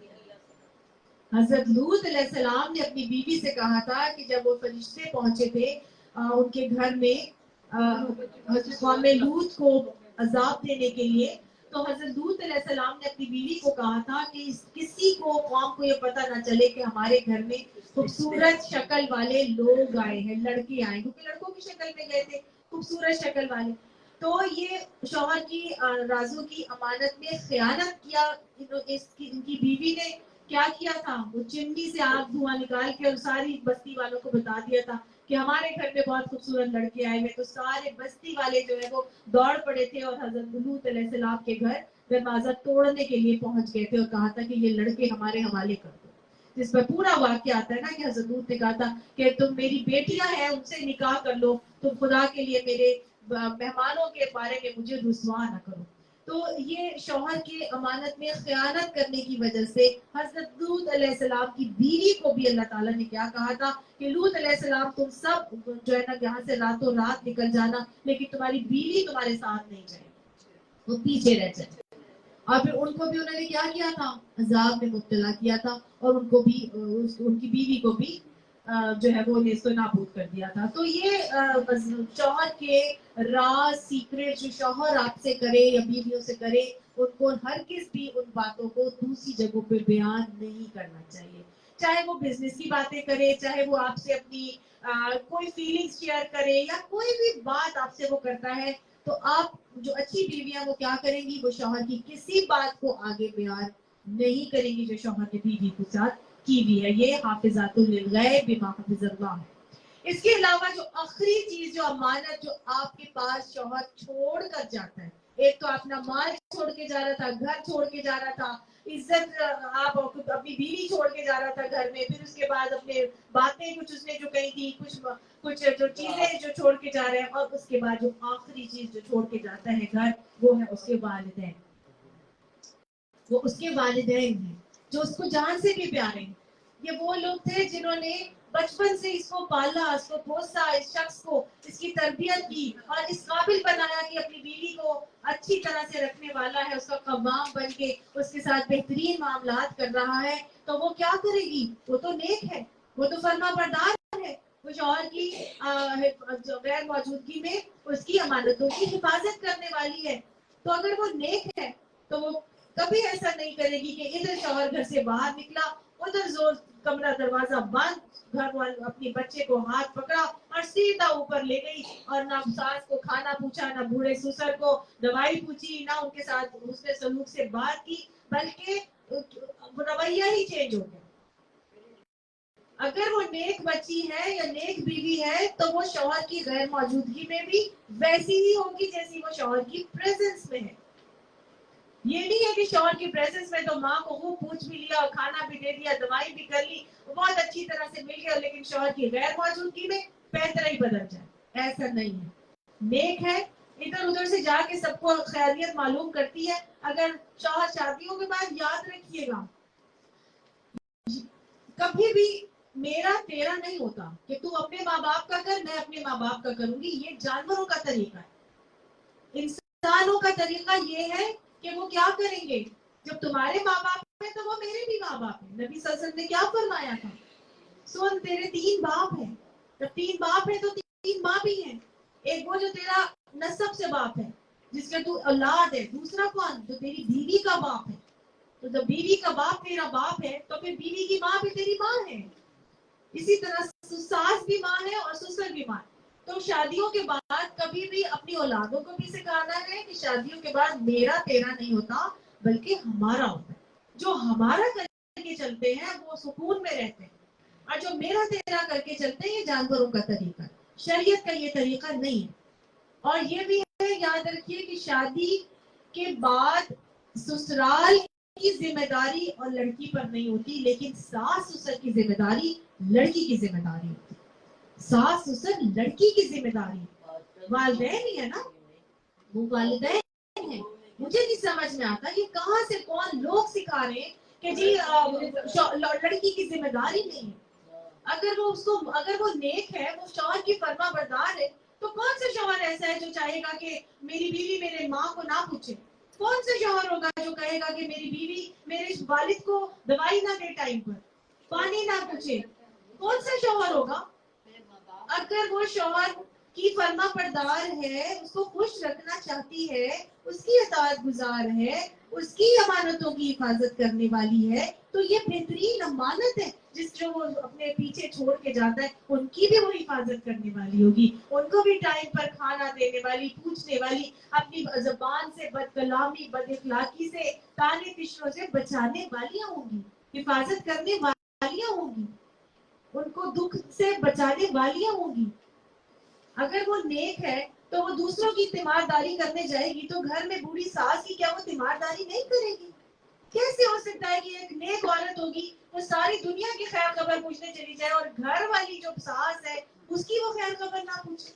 S1: حضرت لوط علیہ السلام نے اپنی بیوی سے کہا تھا کہ جب وہ فرشتے پہنچے تھے ان کے گھر میں حضرت قوم لوط کو عذاب دینے کے لیے, تو حضرت لوط علیہ السلام نے اپنی بیوی کو کہا تھا کہ کسی کو قوم کو یہ پتہ نہ چلے کہ ہمارے گھر میں خوبصورت شکل والے لوگ آئے ہیں, لڑکے آئے, کیونکہ لڑکوں کی شکل میں گئے تھے خوبصورت شکل والے. تو یہ شوہر کی رازوں کی امانت میں خیانت کیا ان کی بیوی نے. کیا کیا تھا, وہ چمنی سے آگ دھواں نکال کے اور ساری بستی والوں کو بتا دیا تھا کہ ہمارے گھر میں بہت خوبصورت لڑکے آئے ہوئے. تو سارے بستی والے جو ہے وہ دوڑ پڑے تھے اور حضرت لوط علیہ السلام کے گھر دروازہ توڑنے کے لیے پہنچ گئے تھے اور کہا تھا کہ یہ لڑکے ہمارے حوالے کر دو. جس پر پورا واقعہ آتا ہے نا کہ حضرت لوط نے کہا تھا کہ تم میری بیٹیاں ہیں ان سے نکاح کر لو, تم خدا کے لیے میرے مہمانوں کے بارے میں مجھے رسوا نہ کرو. تو یہ شوہر کی امانت میں خیانت کرنے کی وجہ سے حضرت لوط علیہ السلام کی بیوی کو بھی اللہ تعالیٰ نے کیا کہا تھا کہ لوط علیہ السلام تم سب جو ہے نا یہاں سے راتوں رات نکل جانا, لیکن تمہاری بیوی تمہارے ساتھ نہیں جائے, وہ پیچھے رہ جائے. اور پھر ان کو بھی انہوں نے کیا تھا, عذاب میں مبتلا کیا تھا, اور ان کو بھی ان کی بیوی کو بھی جو ہے وہ نیست و نابود کر دیا تھا. تو یہ شوہر کے راز سیکریٹ جو شوہر آپ سے کرے یا بیویوں سے کرے, ان کو ہرگز بھی ان باتوں کو دوسری جگہوں پہ بیان نہیں کرنا چاہیے. چاہے وہ بزنس کی باتیں کرے, چاہے وہ آپ سے اپنی کوئی فیلنگز شیئر کرے, یا کوئی بھی بات آپ سے وہ کرتا ہے, تو آپ جو اچھی بیویاں وہ کیا کریں گی, وہ شوہر کی کسی بات کو آگے بیان نہیں کریں گی جو شوہر کی بیوی کے ساتھ کی ہوئی ہے. یہ حافظات للغیب بما حفظ اللہ ہے. اس کے علاوہ جو آخری چیز, جو امانت جو آپ کے پاس شوہر چھوڑ کر جاتا ہے, ایک تو اپنا مال چھوڑ کے جا رہا تھا, گھر چھوڑ کے جا رہا تھا, عزت آپ اپنی بیوی چھوڑ کے جا رہا تھا گھر میں, پھر اس کے بعد اپنے باتیں کچھ اس نے جو کہی تھی, کچھ جو چیزیں جو چھوڑ کے جا رہے ہیں, اور اس کے بعد جو آخری چیز جو چھوڑ کے جاتا ہے گھر, وہ ہے اس کے والدین. وہ اس کے والدین ہیں جو اس کو جان سے بھی پیارے ہیں. یہ وہ لوگ تھے جنہوں نے بچپن سے اس کو پالا, اس کو پوسا, اس شخص کو اس کی تربیت کی اور اس قابل بنایا کہ اپنی بیوی کو اچھی طرح سے رکھنے والا ہے, اس کا قوام بن کے اس کے ساتھ بہترین معاملات کر رہا ہے. تو وہ کیا کرے گی, وہ تو نیک ہے, وہ تو فرما بردار ہے, وہ شوہر کی غیر موجودگی میں اس کی امانتوں کی حفاظت کرنے والی ہے. تو اگر وہ نیک ہے تو وہ کبھی ایسا نہیں کرے گی کہ ادھر شوہر گھر سے باہر نکلا, ادھر زور کمرہ دروازہ بند, گھر والے اپنے بچے کو ہاتھ پکڑا اور سیدھا اوپر لے گئی, اور نہ ساس کو کھانا پوچھا, نہ بوڑھے سسر کو دوائی پوچھی, نہ ان کے ساتھ حسن سلوک سے بات کی, بلکہ رویہ ہی چینج ہو گیا. اگر وہ نیک بچی ہے یا نیک بیوی ہے تو وہ شوہر کی غیر موجودگی میں بھی ویسی ہی ہوگی جیسی وہ شوہر کی پریزنس میں ہے. یہ نہیں ہے کہ شوہر کی پریزنس میں تو ماں کو وہ پوچھ بھی لیا اور کھانا بھی دے دیا, دوائی بھی کر لی, بہت اچھی طرح سے مل گیا, لیکن شوہر کی غیر موجودگی میں پیترا ہی بدل جائے. ایسا نہیں ہے. نیک ہے, ادھر ادھر سے جا کے سب کو خیریت معلوم کرتی ہے. اگر شوہر شادیوں کے بعد, یاد رکھیے گا, کبھی بھی میرا تیرا نہیں ہوتا کہ تو اپنے ماں باپ کا کر میں اپنے ماں باپ کا کروں گی. یہ جانوروں کا طریقہ ہے. انسانوں کا طریقہ یہ ہے کہ وہ کیا کریں گے, جب تمہارے ماں باپ ہیں تو وہ میرے بھی ماں باپ ہیں. نبی صلی اللہ علیہ وسلم نے کیا فرمایا تھا, سن تیرے 3 باپ ہیں, جب 3 باپ ہیں تو 3 ماں بھی ہیں. ایک وہ جو تیرا نسب سے باپ ہے جس کے تو اولاد ہے, دوسرا کون جو تیری بیوی کا باپ ہے. تو جب بیوی کا باپ تیرا باپ ہے تو پھر بیوی کی ماں بھی تیری ماں ہے. اسی طرح ساس بھی ماں ہے اور سسر بھی ماں ہے. تو شادیوں کے بعد کبھی بھی اپنی اولادوں کو بھی سکھانا ہے کہ شادیوں کے بعد میرا تیرا نہیں ہوتا بلکہ ہمارا ہوتا ہے. جو ہمارا کر کے چلتے ہیں وہ سکون میں رہتے ہیں, اور جو میرا تیرا کر کے چلتے ہیں یہ جانوروں کا طریقہ ہے, شریعت کا یہ طریقہ نہیں ہے. اور یہ بھی ہے یاد رکھیے کہ شادی کے بعد سسرال کی ذمہ داری اور لڑکی پر نہیں ہوتی, لیکن ساس سسر کی ذمہ داری لڑکی کی ذمہ داری ہوتی. ساس سسر لڑکی کی ذمہ داری, والدین ہی ہے نا, وہ والدین ہیں. مجھے نہیں سمجھ میں آتا یہ کہاں سے کون لوگ سکھا رہے ہیں کہ جی لڑکی کی ذمہ داری نہیں ہے. اگر وہ نیک ہے, وہ شوہر کی فرما بردار ہے, تو کون سا شوہر ایسا ہے جو چاہے گا کہ میری بیوی میرے ماں کو نہ پوچھے؟ کون سا شوہر ہوگا جو کہے گا کہ میری بیوی میرے والد کو دوائی نہ دے ٹائم پر, پانی نہ پوچھے؟ کون سا شوہر ہوگا؟ اگر وہ شوہر کی فرما بردار ہے, اس کو خوش رکھنا چاہتی ہے, اس کی اطاعت گزار ہے, اس کی امانتوں کی حفاظت کرنے والی ہے, تو یہ بہترین امانت ہے جس جو وہ اپنے پیچھے چھوڑ کے جاتا ہے. ان کی بھی وہ حفاظت کرنے والی ہوگی, ان کو بھی ٹائم پر کھانا دینے والی, پوچھنے والی, اپنی زبان سے بد کلامی بد اخلاقی سے تانے تشنوں سے بچانے والیاں ہوں گی, حفاظت کرنے والیاں ہوں گی, ان کو دکھ سے بچانے والیاں ہوں گی. اگر وہ نیک ہے تو وہ دوسروں کی تیمارداری کرنے جائے گی, تو گھر میں بوڑھی ساس کی کیا وہ تیمارداری نہیں کرے گی؟ کیسے ہو سکتا ہے کہ ایک نیک عورت ہوگی وہ ساری دنیا کی خیر خبر پوچھنے چلی جائے, اور گھر والی جو ساس ہے اس کی وہ خیر خبر نہ پوچھے؟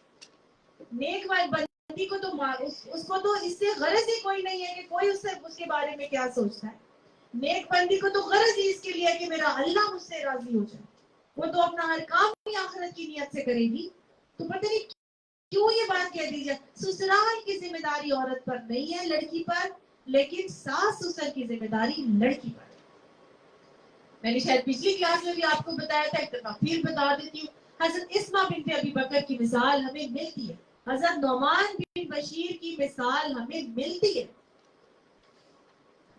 S1: نیک بندی کو تو اس کو تو اس سے غرض ہی کوئی نہیں ہے کہ کوئی اس کے بارے میں کیا سوچتا ہے. نیک بندی کو تو غرض ہی اس کے لیے کہ میرا اللہ مجھ سے راضی ہو جائے. وہ تو اپنا ہر کام بھی آخرت کی نیت سے کرے گی. تو پتہ نہیں کیوں یہ بات کہہ دی جائے, سسرال کی ذمہ داری عورت پر نہیں ہے, لڑکی پر, لیکن ساس سسر کی ذمہ داری لڑکی پر. میں نے شاید پچھلی کلاس میں بھی آپ کو بتایا تھا, ایک دفعہ پھر بتا دیتی ہوں. حضرت اسماء بنت ابی بکر کی مثال ہمیں ملتی ہے, حضرت نعمان بن بشیر کی مثال ہمیں ملتی ہے.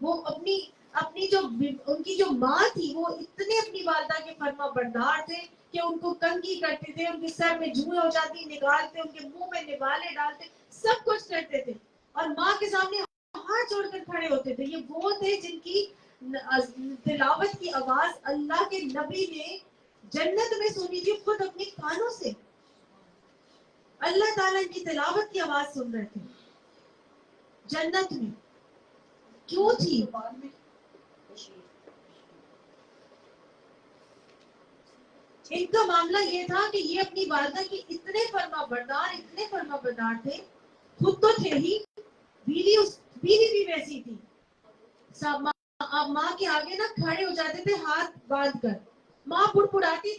S1: وہ اپنی جو ان کی جو ماں تھی وہ اتنے اپنی والدہ کے فرما بردار تھے کہ ان کو کنگھی کرتے تھے, ان کے سر میں جوئیں ہو جاتی نکالتے, ان کے منہ میں نوالے ڈالتے, سب کچھ کرتے تھے, اور ماں کے سامنے ہاتھ جوڑ کر کھڑے ہوتے تھے. یہ وہ تھے جن کی تلاوت کی آواز اللہ کے نبی نے جنت میں سنی تھی خود اپنے کانوں سے. اللہ تعالیٰ کی تلاوت کی آواز سن رہے تھے جنت میں. کیوں تھی؟ ان کا معاملہ یہ تھا کہ یہ اپنی والدہ کی اتنے فرما بردار تھے, خود تو تھے ہی, بیوی بھی ویسی تھی. ماں کے آگے نا کھڑے ہو جاتے تھے ہاتھ باندھ کر. ماں بڑبڑاتی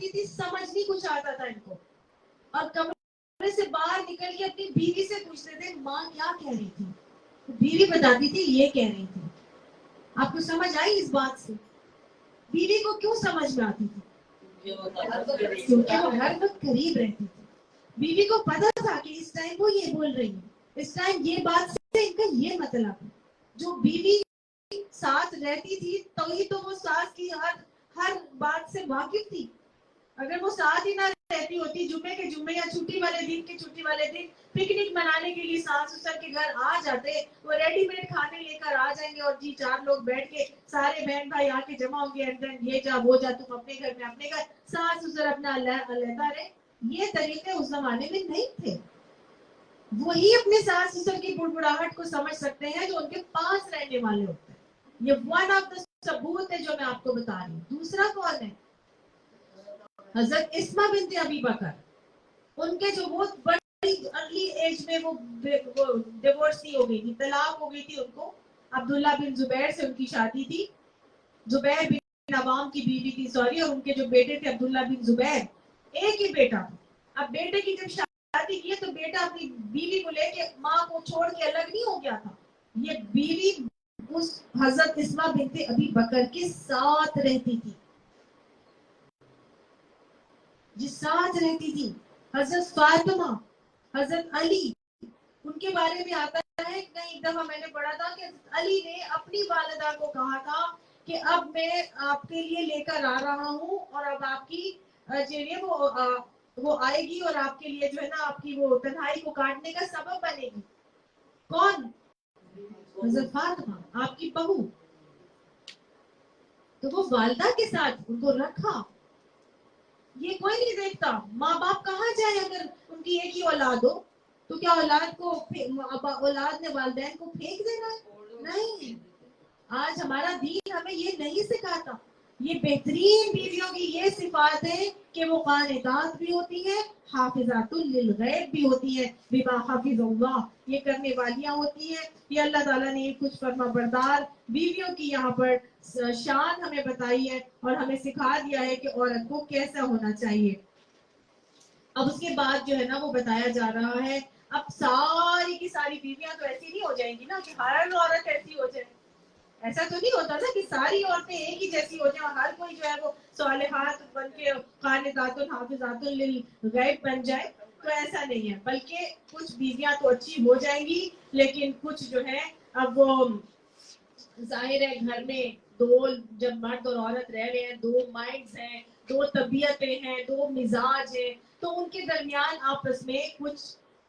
S1: تھی, سمجھ نہیں کچھ آتا تھا ان کو, اور کمرے سے باہر نکل کے اپنی بیوی سے پوچھتے تھے ماں کیا کہہ رہی تھی. بیوی بتاتی تھی یہ کہہ رہی تھی. آپ کو سمجھ آئی اس بات سے؟ بیوی کو کیوں سمجھ میں آتی تھی؟ کیونکہ وہ ہر وقت قریب رہتی تھی. بیوی کو پتا تھا کہ اس ٹائم وہ یہ بول رہی ہے, اس ٹائم یہ بات سے ان کا یہ مطلب ہے. جو بیوی ساتھ رہتی تھی تو وہ ساس کی ہر بات سے واقف تھی. اگر وہ ساتھ ہی نہ رہتی ہوتی, جمعے کے جمعے یا چھٹی والے دن پکنک منانے کے لیے ساس سسر کے گھر آ جاتے, وہ ریڈی میڈ کھانے لے کر آ جائیں گے, اور جی 4 لوگ بیٹھ کے سارے بہن بھائی آ کے جمع ہوں گے, یہ جا وہ جا, تم اپنے گھر میں اپنے گھر, ساس سسر اپنا علیحدہ رہے. یہ طریقے اس زمانے میں نہیں تھے. وہی اپنے ساس سسر کی بڑبڑاہٹ کو سمجھ سکتے ہیں جو ان کے پاس رہنے والے ہوتے ہیں. یہ ون آف دا ثبوت ہے جو میں آپ کو بتا رہی ہوں. دوسرا کون ہے؟ حضرت اسماء بنت ابی بکر. ان کے جو بہت بڑی ارلی ایج میں وہ ڈیورس ہو گئی تھی, طلاق ہو گئی تھی ان کو. عبداللہ بن زبیر سے ان کی شادی تھی. زبیر بن عوام کی بیوی تھی سوری, اور ان کے جو بیٹے تھے عبداللہ بن زبیر, ایک ہی بیٹا تھا. اب بیٹے کی جب شادی کی تو بیٹا اپنی بیوی کو لے کے ماں کو چھوڑ کے الگ نہیں ہو گیا تھا. یہ بیوی اس حضرت اسماء بنت ابی بکر کے ساتھ رہتی تھی, جس ساتھ رہتی تھی. حضرت فاطمہ, حضرت علی, ان کے بارے میں آتا ہے کہ ایک دفعہ میں نے پڑھا تھا کہ علی نے اپنی والدہ کو کہا تھا کہ اب میں آپ کے لیے لے کر آ رہا ہوں, اور اب آپ کی جو ہے وہ آئے گی اور آپ کے لیے جو ہے نا آپ کی وہ تنہائی کو کاٹنے کا سبب بنے گی. کون؟ حضرت فاطمہ, آپ کی بہو. تو وہ والدہ کے ساتھ ان کو رکھا. یہ کوئی نہیں دیکھتا ماں باپ کہاں جائے, اگر ان کی ایک ہی اولاد ہو تو کیا اولاد نے والدین کو پھینک دینا ہے؟ نہیں. آج ہمارا دین ہمیں یہ نہیں سکھاتا. یہ بہترین بیویوں کی یہ صفات ہے کہ وہ قانتات بھی ہوتی ہیں, حافظات للغیب بھی ہوتی ہیں, بما حفظ اللہ, یہ کرنے والیاں ہوتی ہیں. یہ اللہ تعالیٰ نے کچھ فرما بردار بیویوں کی یہاں پر شان ہمیں بتائی ہے اور ہمیں سکھا دیا ہے کہ عورت کو کیسا ہونا چاہیے. اب اس کے بعد جو ہے نا وہ بتایا جا رہا ہے, اب ساری کی ساری بیویاں تو ایسی نہیں ہو جائیں گی نا کہ ہر عورت ایسی ہو جائے. ایسا تو نہیں ہوتا نا کہ ساری عورتیں ایک ہی جیسی ہو جائیں اور ہر کوئی جو ہے وہ صالحات بن کے قانتات حافظات للغیب بن جائے. تو ایسا نہیں ہے, بلکہ کچھ بیویاں تو اچھی ہو جائیں گی, لیکن کچھ جو ہے اب وہ ظاہر ہے گھر میں دو, جب مرد اور عورت رہ رہے ہیں, دو مائنڈز ہیں, دو طبیعتیں ہیں, دو مزاج ہیں, تو ان کے درمیان آپس میں کچھ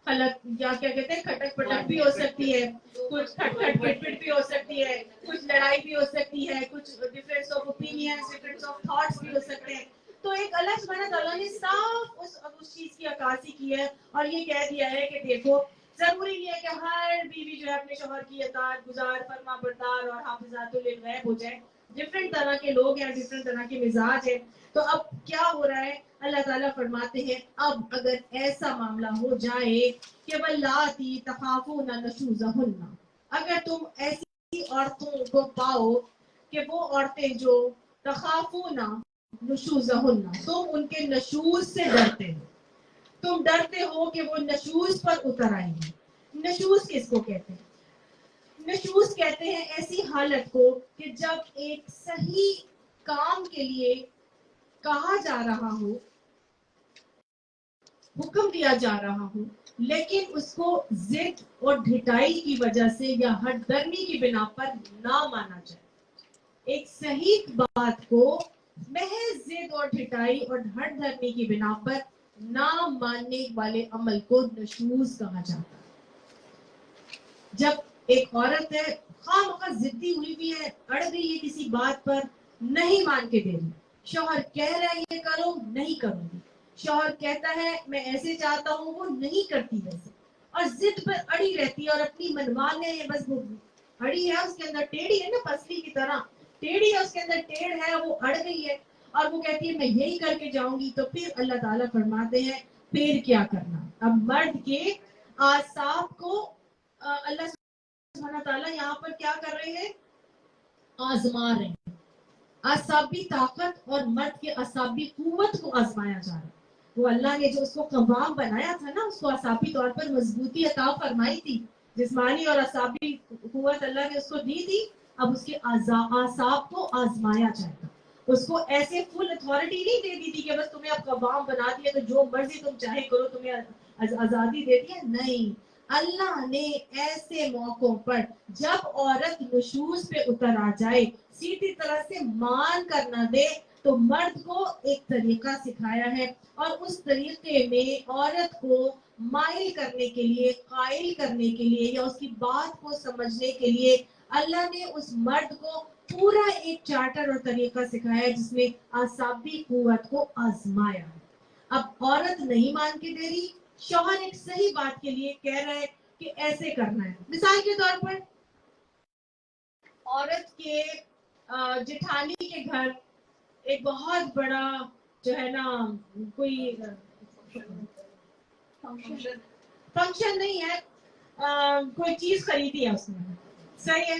S1: خلط یا کیا کہتے ہیں کھٹک پٹک بھی ہو سکتی ہے, کچھ کھٹ کھٹ پٹ پٹ بھی ہو سکتی ہے, کچھ لڑائی بھی ہو سکتی ہے, کچھ difference of opinions, difference of thoughts بھی ہو سکتے ہیں. تو ایک اللہ سبحانہ تعالیٰ نے صاف اس چیز کی عکاسی کی ہے اور یہ کہہ دیا ہے کہ دیکھو ضروری نہیں ہے کہ ہر بیوی جو ہے اپنے شوہر کی اطاعت گزار, فرما بردار اور حافظات للغیب ہو جائے. ڈفرینٹ طرح کے لوگ ہیں, ڈفرینٹ طرح کے مزاج ہیں. تو اب کیا ہو رہا ہے, اللہ تعالیٰ فرماتے ہیں اب اگر ایسا معاملہ ہو جائے کہ واللاتی تخافون نشوزہن, اگر تم ایسی عورتوں کو پاؤ کہ وہ عورتیں جو تخافون نشوزہن, تم ان کے نشوز سے ڈرتے ہو, تم ڈرتے ہو کہ وہ نشوز پر اتر آئیں گے. نشوز کس کو کہتے ہیں؟ نشوز کہتے ہیں ایسی حالت کو کہ جب ایک صحیح کام کے لیے کہا جا رہا ہو, حکم دیا جا رہا ہو, لیکن اس کو ضد اور ڈھٹائی کی وجہ سے یا ہٹ درمی کی بنا پر نہ مانا جائے. ایک صحیح بات کو محض ضد اور ڈھٹائی اور ہٹ دھرمی کی بنا پر نہ ماننے والے عمل کو نشوز کہا جاتا ہے. جب ایک عورت ہے خواہ مخواہ ضدی ہوئی ہے, اڑ گئی ہے کسی بات پر, نہیں مان کے دے رہی, شوہر کہہ رہا ہے یہ کرو, نہیں کروں گی, شوہر کہتا ہے میں ایسے چاہتا ہوں, وہ نہیں کرتی ویسے, اور ضد پر اڑی رہتی ہے اور اپنی منمانے بس وہ اڑی ہے, اس کے اندر ٹیڑھی ہے نا پسلی کی طرح, ٹیڑھی ہے اس کے اندر, ٹیڑھ ہے, وہ اڑ گئی ہے اور وہ کہتی ہے میں یہی کر کے جاؤں گی. تو پھر اللہ تعالیٰ فرماتے ہیں پھر کیا کرنا. اب مرد کے اعصاب کو اللہ سبحانہ تعالیٰ یہاں پر کیا کر رہے ہیں, آزما رہے ہیں. اعصابی طاقت اور مرد کے اعصابی قوت کو آزمایا جا رہا ہے. وہ اللہ نے جو اس کو قوام بنایا تھا نا, اس کو اعصابی طور پر مضبوطی عطا فرمائی تھی, جسمانی اور اعصابی قوت اللہ نے اس کو دی تھی. اب اس کے اعصاب کو آزمایا جائے گا. اس کو ایسے فل اتھارٹی نہیں دے دی تھی کہ بس تمہیں اب قوام بنا دیا تو جو مرضی تم چاہے کرو, تمہیں آزادی دے دی ہے. نہیں, اللہ نے ایسے موقعوں پر جب عورت نشوز پہ اتر آ جائے, سیدھی طرح سے مان کر نہ دے, تو مرد کو ایک طریقہ سکھایا ہے, اور اس طریقے میں عورت کو مائل کرنے کے لیے, قائل کرنے کے لیے, یا اس کی بات کو سمجھنے کے لیے اللہ نے اس مرد کو پورا ایک چارٹر اور طریقہ سکھایا ہے جس میں اعصابی قوت کو آزمایا ہے. اب عورت نہیں مان کے دے رہی, شوہر ایک صحیح بات کے لیے کہہ رہا ہے کہ ایسے کرنا ہے. مثال کے طور پر عورت کے جٹھانی کے گھر ایک بہت بڑا جو ہے نا کوئی فنکشن نہیں ہے, کوئی چیز خریدی ہے اس نے, صحیح ہے,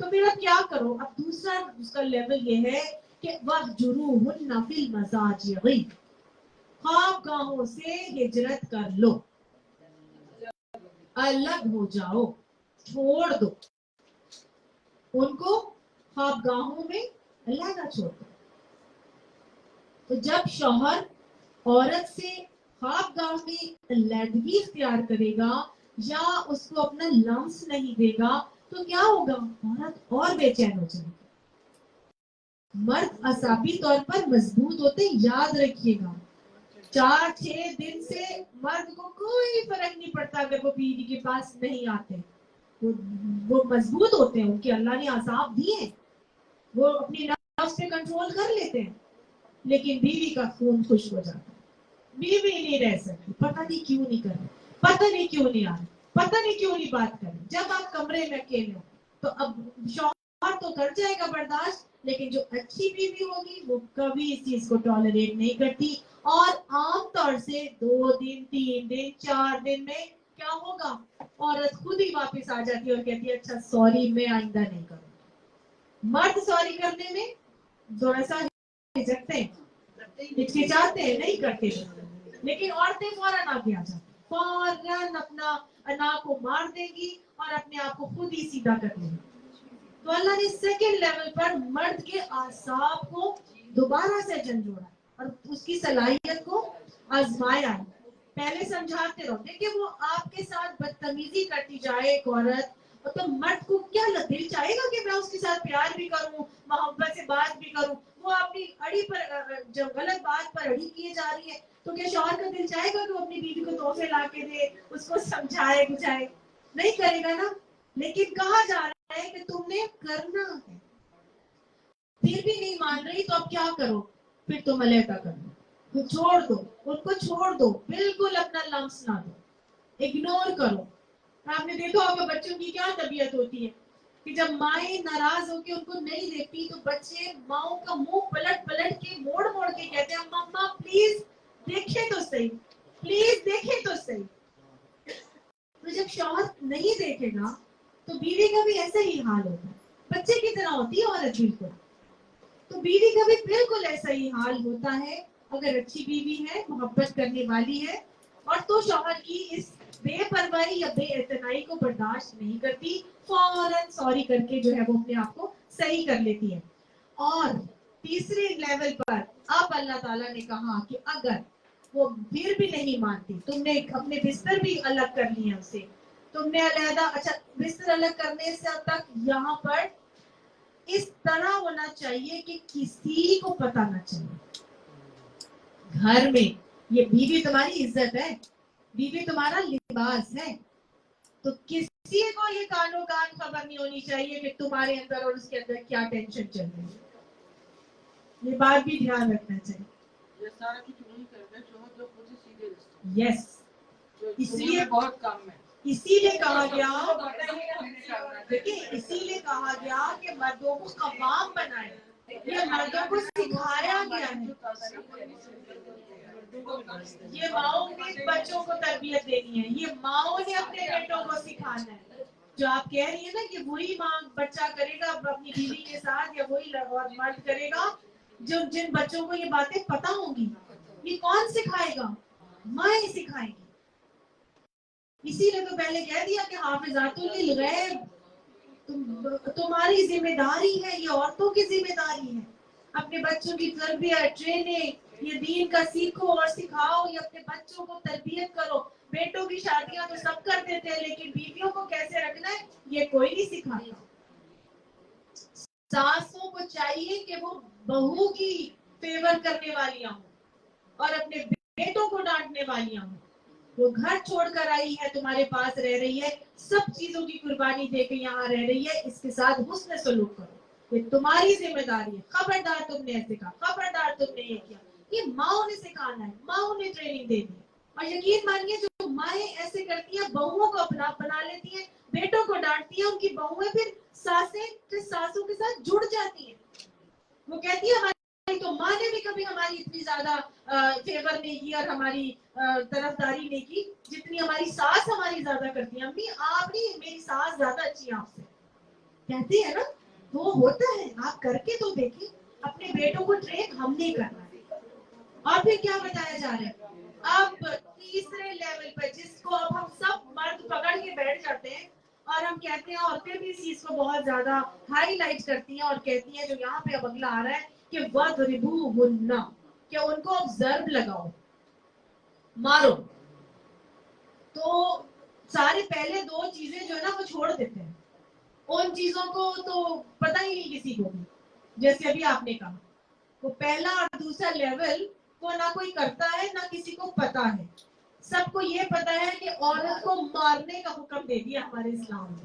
S1: تو پھر اب کیا کرو؟ اب دوسرا اس کا لیول یہ ہے کہ وَاهْجُرُوهُنَّ فِي الْمَضَاجِعِ، خواب گاہوں سے ہجرت کر لو، الگ ہو جاؤ، چھوڑ دو ان کو، خواب گاہوں میں علیحدہ چھوڑ دو۔ تو جب شوہر عورت سے خواب گاہ میں علیحدگی اختیار کرے گا یا اس کو اپنا لمس نہیں دے گا تو کیا ہوگا؟ عورت اور بے چین ہو جائے گی۔ مرد اعصابی طور پر مضبوط ہوتے، یاد رکھیے گا 4-6 دن سے مرد کو کوئی فرق نہیں پڑتا اگر وہ بیوی کے پاس نہیں آتے، وہ مضبوط ہوتے ہیں، ان کے اللہ نے اعصاب دیے ہیں، وہ اپنی نفس پہ کنٹرول کر لیتے ہیں، لیکن بیوی کا خون خشک ہو جاتا ہے، بیوی نہیں رہ سکتی، پتہ نہیں کیوں نہیں کر رہے، پتہ نہیں کیوں نہیں آ رہے، پتہ نہیں کیوں نہیں بات کر رہے۔ جب آپ کمرے میں اکیلے ہو تو اب شوہر تو کر جائے گا برداشت، لیکن جو اچھی بیوی ہوگی وہ کبھی اس چیز کو ٹالریٹ نہیں کرتی، اور عام طور سے 2 دن 3 دن 4 دن میں کیا ہوگا؟ عورت خود ہی واپس آ جاتی ہے اور کہتی ہے اچھا سوری، میں آئندہ نہیں کروں۔ مرد سوری کرنے میں تھوڑا سا جھجکتے ہیں، ہچکچاتے ہیں، نہیں کرتے، لیکن عورتیں فوراً آگے آ جاتی، فوراً اپنا انا کو مار دیں گی اور اپنے آپ کو خود ہی سیدھا کر لیں گی۔ تو اللہ نے سیکنڈ لیول پر مرد کے اعصاب کو دوبارہ سے جھنجھوڑا اور اس کی صلاحیت کو آزمایا ہے۔ پہلے سمجھاتے رہو، دیکھیں وہ آپ کے ساتھ بدتمیزی کرتی جائے ایک عورت، تو مرد کو کیا دل چاہے گا کہ میں اس کے ساتھ پیار بھی کروں، محبت سے بات بھی کروں؟ وہ اپنی اڑی پر جب غلط بات پر اڑی کیے جا رہی ہے تو کیا شوہر کا دل چاہے گا کہ وہ اپنی بیوی کو تحفے لا کے دے، اس کو سمجھائے بجھائے؟ نہیں کرے گا نا۔ لیکن کہا جا رہا ہے کہ تم نے کرنا ہے، پھر بھی نہیں مان رہی تو اب کیا کرو؟ پھر تم علیحدہ کر دو، چھوڑ دو ان کو، چھوڑ دو، بالکل اپنا لمس نہ دو، اگنور کرو۔ آپ نے دیکھا ہوگا بچوں کی کیا طبیعت ہوتی ہے کہ جب مائیں ناراض ہو کے ان کو نہیں دیکھتی تو بچے ماؤں کا منہ پلٹ پلٹ کے موڑ موڑ کے کہتے ہیں مما پلیز دیکھیں تو صحیح، پلیز دیکھیں تو صحیح۔ تو جب شوہر نہیں دیکھے گا تو بیوی کا بھی ایسا ہی حال ہوتا ہے، بچے کی طرح ہوتی ہے عورت بالکل، تو بیوی کا بھی بالکل ایسا ہی حال ہوتا ہے۔ اگر اچھی بیوی ہے، محبت کرنے والی ہے، اور تو شوہر کی اس بے پرواہی یا بے اعتنائی کو برداشت نہیں کرتی، فوراً سوری کر کے جو ہے وہ اپنے آپ کو صحیح کر لیتی ہے۔ اور تیسرے لیول پر اب اللہ تعالیٰ نے کہا کہ اگر وہ پھر بھی نہیں مانتی، تم نے اپنے بستر بھی الگ کر لیے اسے، تم نے علیحدہ، اچھا بستر الگ کرنے سے اب تک یہاں پر اس طرح ہونا چاہیے کہ کسی کو پتا نہ چلے گھر میں، یہ بیوی تمہاری عزت ہے، بیوی تمہارا لباس ہے، تو کسی کو یہ کانوں کان خبر نہیں ہونی چاہیے کہ تمہارے اندر اور اس کے اندر کیا ٹینشن چل رہی ہے۔ یہ بات بھی دھیان رکھنا چاہیے۔ یس، اس لیے بہت کم ہے، اسی لیے کہا گیا، دیکھیں اسی لیے کہا گیا کہ مردوں کو قوام بنائے، یہ مردوں کو سکھایا گیا ہے، یہ ماؤں نے بچوں کو تربیت دینی ہے، یہ ماؤں نے اپنے بیٹوں کو سکھانا ہے۔ جو آپ کہہ رہی ہیں نا کہ وہی ماں بچہ کرے گا اپنی بیوی کے ساتھ، یا وہی مرد کرے گا، جن بچوں کو یہ باتیں پتہ ہوں گی، یہ کون سکھائے گا؟ ماں ہی سکھائے گی۔ اسی لیے تو پہلے کہہ دیا کہ حافظات للغیب، تمہاری ذمہ داری ہے، یہ عورتوں کی ذمہ داری ہے۔ اپنے بچوں کی تربیت، ٹریننگ، یہ دین کا سیکھو اور سکھاؤ، یہ اپنے بچوں کو تربیت کرو۔ بیٹوں کی شادیاں تو سب کر دیتے ہیں، لیکن بیویوں کو کیسے رکھنا ہے یہ کوئی نہیں سکھاتا۔ ساسوں کو چاہیے کہ وہ بہو کی فیور کرنے والیاں ہوں اور اپنے بیٹوں کو ڈانٹنے والیاں ہوں۔ وہ گھر چھوڑ کر آئی ہے، تمہارے پاس رہ رہی ہے، سب چیزوں کی قربانی دے کے یہاں رہ رہی ہے، اس کے ساتھ حسن سلوک کرو، یہ تمہاری ذمہ داری ہے۔ خبردار تم نے ایسے کہا، خبردار تم نے یہ کیا، یہ ماؤں نے سکھانا ہے، ماؤں نے ٹریننگ دینی ہے۔ اور یقین مانیے جو مائیں ایسے کرتی ہیں، بہوؤں کو اپنا بنا لیتی ہیں، بیٹوں کو ڈانٹتی ہیں، ان کی بہویں پھر ساسوں کے ساتھ جڑ جاتی ہیں۔ وہ کہتی ہے ہماری تو ماں نے بھی کبھی ہماری اتنی زیادہ فیور نہیں کی اور ہماری طرفداری نہیں کی جتنی ہماری ساس ہماری زیادہ کرتی ہیں۔ امی آپ نہیں، میری ساس زیادہ اچھی ہے آپ سے۔ لیکن یہ ماؤں نے سکھایا ہے، ماؤں نے ٹریننگ دینی ہے۔ اور یقین مانیے جو مائیں ایسے کرتی ہیں، بہوؤں کو اپنا بنا لیتی ہیں، بیٹوں کو ڈانٹتی ہیں، ان کی بہویں پھر ساسوں کے ساتھ جڑ جاتی ہیں۔ وہ کہتی ہے ہماری تو ماں نے بھی کبھی ہماری طرفداری نہیں کی جتنی ہماری ساس ہماری زیادہ کرتی ہیں۔ امی آپ نہیں، میری ساس زیادہ اچھی ہے آپ سے۔ کہتے ہیں نا وہ ہوتا ہے, آپ کر کے تو دیکھیں. اپنے بیٹوں کو ٹرین ہم نے کرنا ہے. اور پھر کیا بتایا جا رہا ہے, اب تیسرے لیول پہ جس کو اب ہم سب مرد پکڑ کے بیٹھ جاتے ہیں اور ہم کہتے ہیں, عورتیں بھی اس چیز کو بہت زیادہ ہائی لائٹ کرتی ہیں اور کہتی ہیں جو یہاں پہ اب اگلا آ رہا ہے کہ وَضْرِبُوهُنَّ, کہ ان کو اب ضرب لگاؤ, مارو. تو سارے پہلے دو چیزیں جو ہے نا وہ چھوڑ دیتے ہیں, ان چیزوں کو تو پتہ ہی نہیں کسی کو بھی. جیسے ابھی آپ نے کہا وہ پہلا اور دوسرا لیول کو نہ کوئی کرتا ہے نہ کسی کو پتا ہے. سب کو یہ پتا ہے کہ عورت کو مارنے کا حکم دے دیا ہمارے اسلام نے.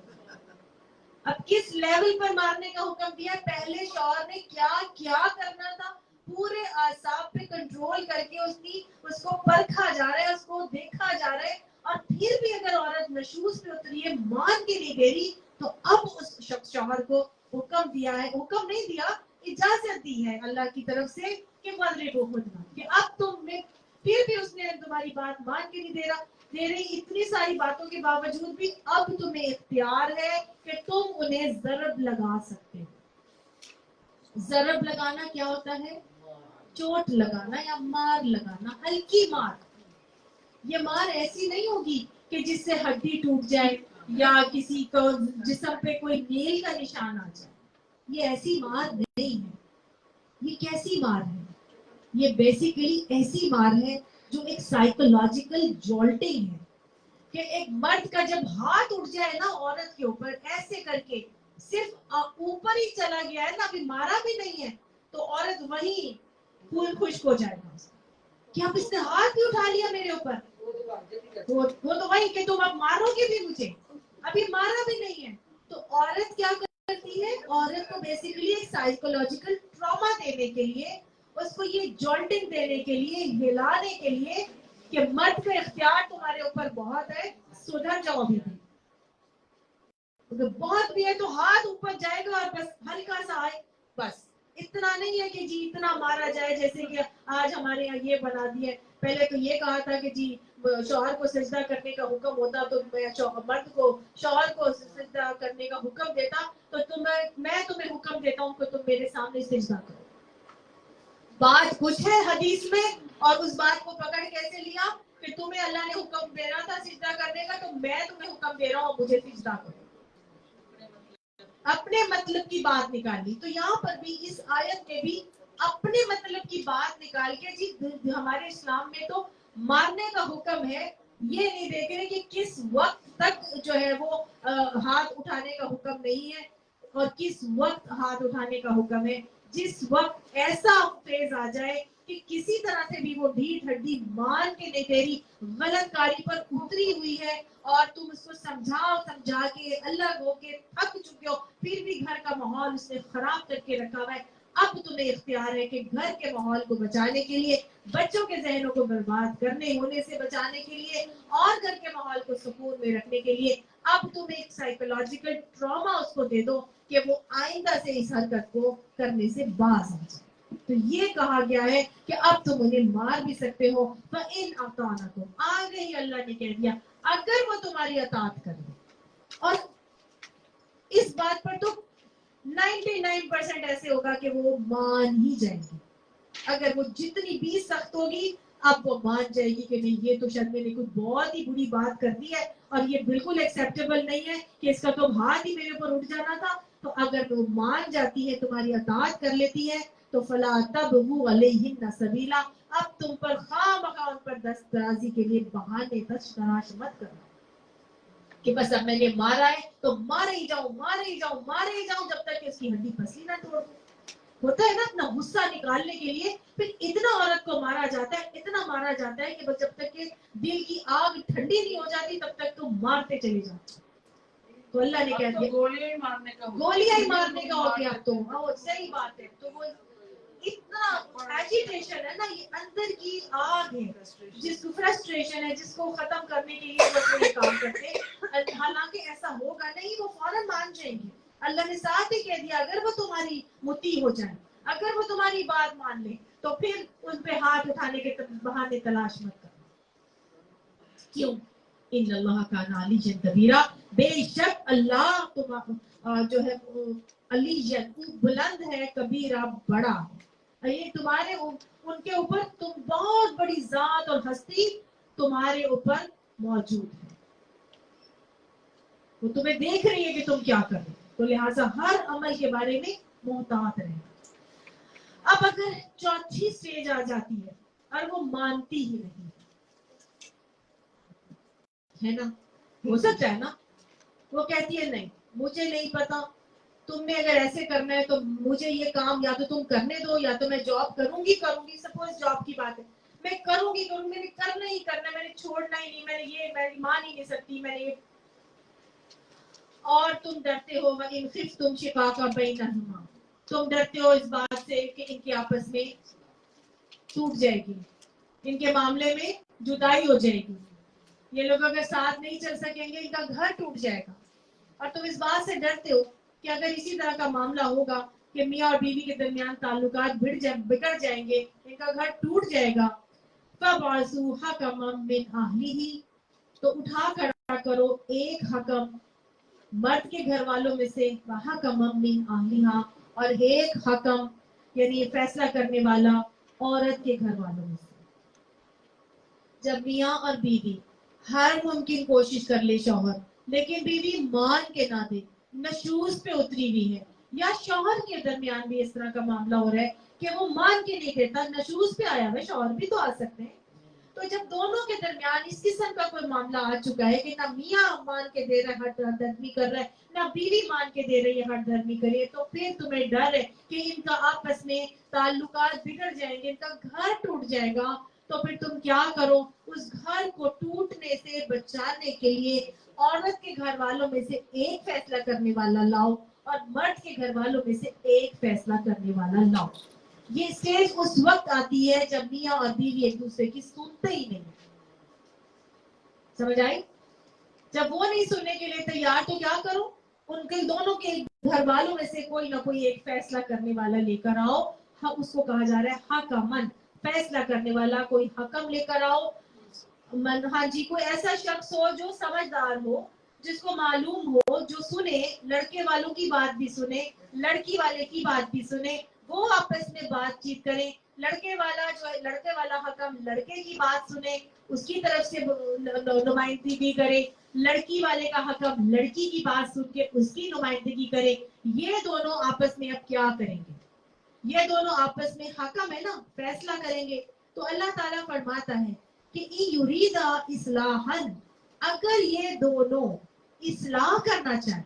S1: اب کس لیول پر مارنے کا حکم دیا, پہلے شوہر نے کیا کیا کرنا تھا پورے اعصاب پہ کنٹرول کر کے اس کو پرکھا جا رہا ہے, اس کو دیکھا جا رہا ہے. اور پھر بھی اگر عورت نشوز پہ اتری ہے, مان کے نہیں دے رہی, تو اب اس شخص شوہر کو حکم دیا ہے, حکم نہیں دیا, اجازت دی ہے اللہ کی طرف سے کہ وَضْرِبُوهُنَّ, کہ اب تم نے پھر بھی اس نے تمہاری بات مان کے نہیں دے رہی. اتنی ساری باتوں کے باوجود بھی اب تمہیں اختیار ہے کہ تم انہیں ضرب لگا سکتے. ضرب لگانا کیا ہوتا ہے, چوٹ لگانا یا مار لگانا, ہلکی مار. یہ مار ایسی نہیں ہوگی کہ جس سے ہڈی ٹوٹ جائے یا کسی کو جسم پہ کوئی نیل کا نشان آ جائے. یہ ایسی مار نہیں ہے. یہ کیسی مار ہے, یہ بیسیکلی ایسی مار ہے جو ایک سائیکولوجیکل جولٹنگ ہے کہ ایک مرد کا جب ہاتھ اٹھ جائے نا عورت کے اوپر ایسے کر کے, صرف اوپر ہی چلا گیا ہے نا, ابھی مارا بھی نہیں ہے, تو عورت وہیں پھول خشک ہو جائے گا کہ اب اس نے ہاتھ بھی اٹھا لیا میرے اوپر. وہ تو وہی کہ تم اب مارو گے بھی مجھے, ابھی مارا بھی نہیں ہے. تو عورت کیا کرتی ہے, عورت کو بیسیکلی ایک سائیکولوجیکل ٹراما دینے کے لیے, اس کو یہ جولٹنگ دینے کے لیے, ہلانے کے لیے کہ مرد کا اختیار تمہارے اوپر بہت ہے, سدھر جاؤ بھی. بہت بھی ہے تو ہاتھ اوپر جائے گا اور بس ہلکا سا آئے, بس اتنا نہیں ہے کہ جی اتنا مارا جائے جیسے کہ آج ہمارے یہاں یہ بنا دیا ہے. پہلے تو یہ کہا تھا کہ جی شوہر کو سجدہ کرنے کا حکم ہوتا تو میں مرد کو شوہر کو سجدہ کرنے کا حکم دیتا, تو میں تمہیں حکم دیتا ہوں کہ تم میرے سامنے سجدہ کرو. بات کچھ ہے حدیث میں, اور اس بات کو پکڑ کیسے لیا کہ تمہیں اللہ نے حکم دے رہا تھا سجدہ کرنے کا, تو میں تمہیں حکم دے رہا ہوں مجھے سجدہ کرو. اپنے مطلب کی بات نکالی. تو یہاں پر بھی اس آیت میں بھی اپنے مطلب کی بات نکال کے, جی ہمارے اسلام میں تو مارنے کا حکم ہے, یہ نہیں دیکھ رہے کہ کس وقت تک جو ہے وہ ہاتھ اٹھانے کا حکم نہیں ہے اور کس وقت ہاتھ اٹھانے کا حکم ہے. جس وقت ایسا فیز آ جائے کہ کسی طرح سے بھی وہ ڈھیٹ ہڈی مان کے نہیں تیری غلط کاری پر اتری ہوئی ہے اور تم اس کو سمجھا کے الگ ہو کے تھک چکے ہو, پھر بھی گھر کا ماحول اس نے خراب کر کے رکھا ہوا ہے. اب تمہیں اختیار ہے کہ گھر کے ماحول کو بچانے کے لیے, بچوں کے ذہنوں کو برباد کرنے ہونے سے بچانے کے لیے اور گھر کے ماحول کو سکون میں رکھنے کے لیے, اب تم ایک سائیکولوجیکل ٹراما اس کو دے دو کہ وہ آئندہ سے اس حرکت کو کرنے سے باز آ جائے. تو یہ کہا گیا ہے کہ اب تم انہیں مار بھی سکتے ہو. فَإِنْ أَطَعْنَكُمْ, آگے ہی اللہ نے کہہ دیا اگر وہ تمہاری اطاعت کریں. اور اس بات پر تو 99% ایسے ہوگا کہ وہ مان ہی جائیں گے. اگر وہ جتنی بھی سخت ہوگی اب وہ مان جائے گی کہ نہیں, یہ تو شرمے نے کچھ بہت ہی بری بات کر دی ہے اور یہ بالکل ایکسیپٹیبل نہیں ہے کہ اس کا تو ہاتھ ہی میرے اوپر اٹھ جانا تھا. تو اگر وہ مان جاتی ہے, تمہاری اطاعت کر لیتی ہے, تو فَلَا تَبْغُوا عَلَيْهِنَّ سَبِيلًا, اب تم پر خواہ ان پر دست درازی کے لیے بہانے تلاش مت کرنا کہ بس اب میں نے مارا ہے تو مارے ہی جاؤں جب تک کہ اس کی ہڈی پسلی نہ توڑ. ہوتا ہے نا اپنا غصہ نکالنے کے لیے, پھر اتنا عورت کو مارا جاتا ہے کہ بس جب تک کہ دل کی آگ ٹھنڈی نہیں ہو جاتی تب تک تو مارتے چلے جاتے. تو اللہ نے کہہ دیا گولیاں ہی مارنے کا ہو گیا. تو صحیح بات ہے. تو وہ اتنا ایجیٹیشن ہے نا, یہ اندر کی آگ ہے جس کو فرسٹریشن ہے, جس کو ختم کرنے کے لیے وہ یہ کام کرتے ہیں. حالانکہ ایسا ہوگا نہیں, وہ فوراً مان جائیں گے. اللہ نے ساتھ ہی کہہ دیا اگر وہ تمہاری مطیع ہو جائیں, اگر وہ تمہاری بات مان لیں, تو پھر ان پہ ہاتھ اٹھانے کے بہانے تلاش مت کرنا. کیوں؟ ان اللہ کان علیٰ کبیرہ, بے شک اللہ جو ہے علی بلند ہے، کبیرہ بڑا ہے. یہ تمہارے ان کے اوپر تم بہت بڑی ذات اور ہستی تمہارے اوپر موجود ہے. وہ تمہیں دیکھ رہی ہے کہ تم کیا کر رہے ہو، تو لہٰذا ہر عمل کے بارے میں محتاط رہے. اب اگر چوتھی سٹیج آ جاتی ہے اور وہ مانتی ہی نہیں ہے نا، ہو سکتا ہے نا، وہ کہتی ہے نہیں مجھے نہیں پتا، تم نے اگر ایسے کرنا ہے تو مجھے یہ کام یا تو تم کرنے دو یا تو میں جاب کروں گی. سپوز جاب کی بات ہے، میں کروں گی میں نے کرنا ہی کرنا، میں نے چھوڑنا ہی نہیں، میں مان ہی نہیں سکتی، میں نے یہ. اور تم ڈرتے ہو وَإِنْ خِفْتُمْ شِقَاقَ بَيْنِهِمَا، تم ڈرتے ہو اس بات سے کہ ان کے آپس میں ٹوٹ جائے گی، ان کے معاملے میں جدائی ہو جائے گی، یہ لوگ اگر ساتھ نہیں چل سکیں گے ان کا گھر ٹوٹ جائے گا. اور تم اس بات سے ڈرتے ہو کہ اگر اسی طرح کا معاملہ ہوگا کہ میاں اور بیوی کے درمیان تعلقات بگڑ جائیں گے، ان کا گھر ٹوٹ جائے گا. فَبْعَثُوا حَكَمًا مِّنْ أَهْلِهِ، تو اٹھا کھڑا کرو ایک حکم مرد کے گھر والوں میں سے، وَحَكَمًا مِّنْ أَهْلِهَا، اور ایک حکم یعنی فیصلہ کرنے والا عورت کے گھر والوں میں سے. جب میاں اور بیوی ہر ممکن کوشش کر لے شوہر، لیکن بیوی مان کے نہ دے، نشوز پہ اتری ہوئی ہے، یا شوہر کے درمیان بھی اس طرح کا معاملہ ہو رہا ہے کہ وہ مان کے نہیں دیتا، نشوز پہ آیا ہے، شوہر بھی تو آ سکتے ہیں. تو جب دونوں کے درمیان اس قسم کا کوئی معاملہ آ چکا ہے کہ نہ میاں مان کے دے رہا ہے ہٹ درمی کر رہا ہے، نہ بیوی مان کے دے رہی ہے ہٹ درمی کریے، تو پھر تمہیں ڈر ہے کہ ان کا آپس میں تعلقات بگڑ جائیں گے، ان کا گھر ٹوٹ جائے گا. تو پھر تم کیا کرو، اس گھر کو ٹوٹنے سے بچانے کے لیے عورت کے گھر والوں میں سے ایک فیصلہ کرنے والا لاؤ اور مرد کے گھر والوں میں سے ایک فیصلہ کرنے والا لاؤ. یہ اسٹیج اس وقت آتی ہے جب میاں اور بیوی ایک دوسرے کی سنتے ہی نہیں. سمجھ آئی؟ جب وہ نہیں سننے کے لیے تیار تو کیا کرو، ان کے دونوں کے گھر والوں میں سے کوئی نہ کوئی ایک فیصلہ کرنے والا لے کر آؤ. اس کو کہا جا رہا ہے حکمن، فیصلہ کرنے والا، کوئی حکم لے کر آؤ. ہاں جی، کوئی ایسا شخص ہو جو سمجھدار ہو، جس کو معلوم ہو، جو سنے، لڑکے والوں کی بات بھی سنے، لڑکی والے کی بات بھی سنے، وہ آپس میں بات چیت کریں. لڑکے والا حکم لڑکے کی بات سنے، اس کی طرف سے نمائندگی کرے، لڑکی والے کا حکم لڑکی کی بات سن کے اس کی نمائندگی کرے. یہ دونوں آپس میں اب کیا کریں گے، یہ دونوں آپس میں حکم ہے نا، فیصلہ کریں گے. تو اللہ تعالیٰ فرماتا ہے کہ یریدا اصلاحا، اگر یہ دونوں اصلاح کرنا چاہیں،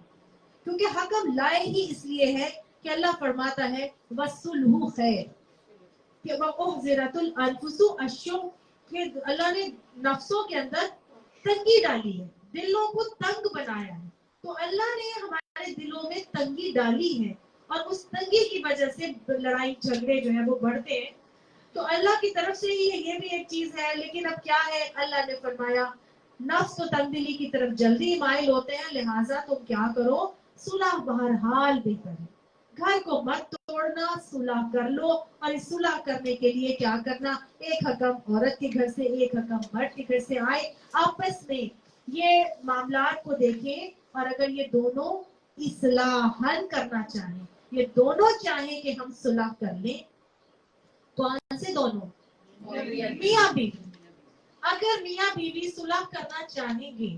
S1: کیونکہ حکم لائے ہی اس لیے ہے کہ اللہ فرماتا ہے وَالصُّلْحُ خَيْرٌ، کہ وَأُحْضِرَتِ الْأَنفُسُ الشُّحَّ، کہ اللہ نے نفسوں کے اندر تنگی ڈالی ہے، دلوں کو تنگ بنایا ہے. تو اللہ نے ہمارے دلوں میں تنگی ڈالی ہے، اور اس تنگی کی وجہ سے لڑائی جھگڑے جو ہیں وہ بڑھتے ہیں. تو اللہ کی طرف سے ہی یہ بھی ایک چیز ہے. لیکن اب کیا ہے، اللہ نے فرمایا نفس تو تنگ دلی کی طرف جلدی مائل ہوتے ہیں، لہٰذا تم کیا کرو، صلح بہرحال بہتر ہے. گھر کو مت توڑنا، صلح کر لو. اور اس صلح کرنے کے لیے کیا کرنا، ایک حکم عورت کے گھر سے، ایک حکم مرد کے گھر سے آئے، آپس میں یہ معاملات کو دیکھیں. اور اگر یہ دونوں اصلاحاً کرنا چاہیں، یہ دونوں چاہیں کہ ہم صلح کر لیں، کون سے دونوں، میاں بیوی، اگر میاں بیوی صلح کرنا چاہیں گے،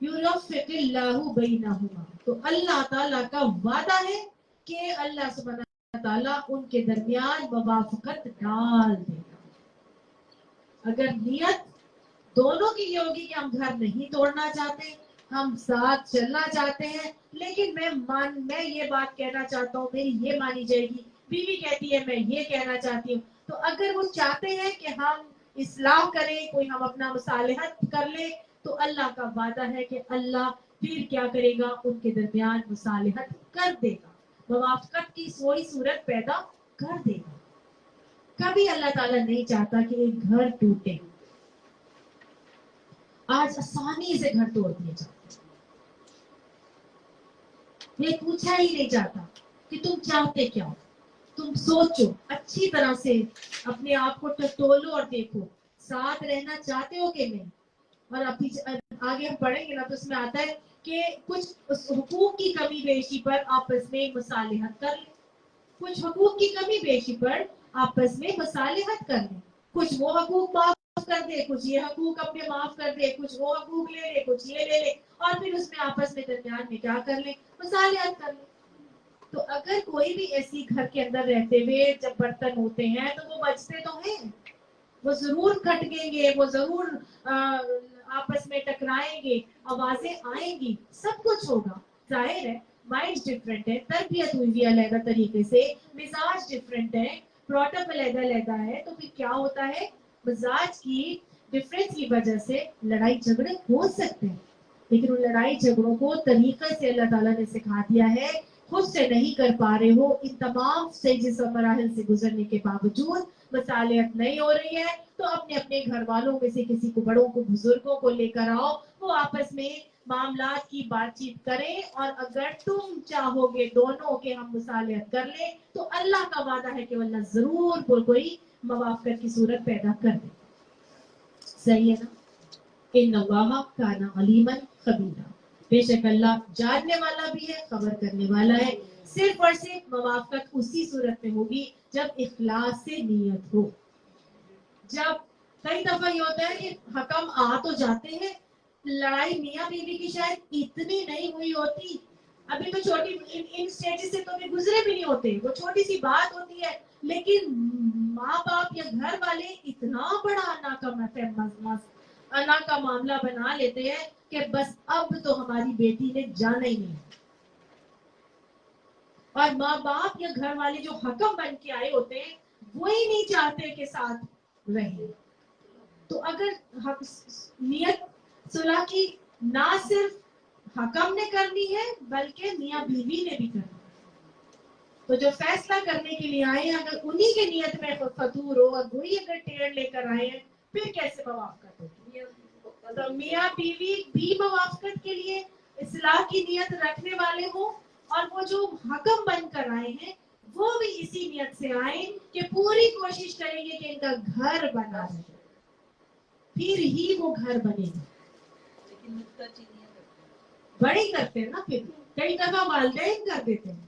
S1: یُرَفِّقِ اللَّهُ بَيْنَهُمَا، تو اللہ تعالیٰ کا وعدہ ہے کہ اللہ سبحانہ تعالیٰ ان کے درمیان موافقت ڈال دے گا. اگر نیت دونوں کی یہ ہوگی کہ ہم گھر نہیں توڑنا چاہتے، ہم ساتھ چلنا چاہتے ہیں، لیکن میں یہ بات کہنا چاہتا ہوں، میری یہ مانی جائے گی، بیوی کہتی ہے میں یہ کہنا چاہتی ہوں، تو اگر وہ چاہتے ہیں کہ ہم اصلاح کریں، کوئی ہم اپنا مصالحت کر لیں، تو اللہ کا وعدہ ہے کہ اللہ پھر کیا کرے گا، ان کے درمیان مصالحت کر دے گا، موافقت کی کوئی صورت پیدا کر دے گا. کبھی اللہ تعالیٰ نہیں چاہتا کہ ایک گھر ٹوٹے. آج آسانی سے گھر توڑ دیے جاتے، یہ پوچھا ہی نہیں جاتا کہ تم چاہتے کیا ہو. تم سوچو اچھی طرح سے، اپنے آپ کو ٹٹولو اور دیکھو ساتھ رہنا چاہتے ہو کہ نہیں. اور آگے ہم پڑھیں گے نا تو اس میں آتا ہے کہ کچھ حقوق کی کمی بیشی پر آپس میں مصالحت کر لیں، کچھ حقوق کی کمی بیشی پر آپس میں مصالحت کر لیں، کچھ وہ حقوق معاف کر دے، کچھ یہ حقوق اپنے معاف کر دے، کچھ وہ حقوق لے لے، کچھ یہ لے لے، اور پھر اس میں آپس میں درمیان میں کیا کر لیں، مصالحت کر لیں۔ تو اگر کوئی بھی ایسی گھر کے اندر رہتے ہوئے جب برتن ہوتے ہیں تو وہ بچتے تو ہیں، وہ ضرور کھٹکیں گے، وہ ضرور آپس میں ٹکرائیں گے، آوازیں آئیں گی، سب کچھ ہوگا، ظاہر ہے مائنڈ ڈفرینٹ ہے، تربیت ہوئی بھی علیحدہ طریقے سے، مزاج ڈفرینٹ ہے، براٹ اپ علیحدہ علیحدہ ہے، تو پھر کیا ہوتا ہے، مزاج کی ڈفرینس کی وجہ سے لڑائی جھگڑے ہو سکتے ہیں، لیکن ان لڑائی جھگڑوں کو طریقے سے اللہ تعالیٰ نے سکھا دیا ہے، خود سے نہیں کر پا رہے ہو، ان تمام سٹیجز اور مراحل سے گزرنے کے باوجود مصالحت نہیں ہو رہی ہے تو اپنے اپنے گھر والوں میں سے کسی کو، بڑوں کو، بزرگوں کو لے کر آؤ، وہ آپس میں معاملات کی بات چیت کریں، اور اگر تم چاہو گے دونوں کہ ہم مصالحت کر لیں تو اللہ کا وعدہ ہے کہ اللہ ضرور کوئی موافقت کی صورت پیدا کر دے۔ صحیح ہے نا؟ ان اللہ کان علیما خبیرا، بے شک اللہ جاننے والا بھی ہے، خبر کرنے والا ہے۔ صرف اور صرف موافقت اسی صورت میں ہوگی جب اخلاص سے نیت ہو۔ جب کئی دفعہ یہ ہوتا ہے کہ حکم آ تو جاتے ہیں، لڑائی میاں بیوی کی شاید اتنی نہیں ہوئی ہوتی، ابھی تو چھوٹی ان سٹیجز سے تو ابھی گزرے بھی نہیں ہوتے، وہ چھوٹی سی بات ہوتی ہے، لیکن ماں باپ یا گھر والے اتنا بڑا انا کا معاملہ بنا لیتے ہیں کہ بس اب تو ہماری بیٹی نے جانا ہی نہیں، اور ماں باپ یا گھر والے جو حکم بن کے آئے ہوتے ہیں وہی نہیں چاہتے کہ ساتھ رہیں۔ تو اگر نیت صلح کی نہ صرف حکم نے کرنی ہے بلکہ میاں بیوی نے بھی کرنی ہے، تو جو فیصلہ کرنے کے لیے آئے ہیں اگر انہی کے نیت میں فتور ہو اور وہی اگر ٹیڑھ لے کر آئے ہیں پھر کیسے موافقت ہوگی؟ تو میاں بیوی بھی موافقت کے لیے اصلاح کی نیت رکھنے والے ہوں، اور وہ جو حکم بن کر آئے ہیں وہ بھی اسی نیت سے آئیں کہ پوری کوشش کریں گے کہ ان کا گھر بنا رہے، پھر ہی وہ گھر بنے گا۔ بڑے کرتے ہیں نا، پھر کئی دفعہ والدین کر دیتے ہیں،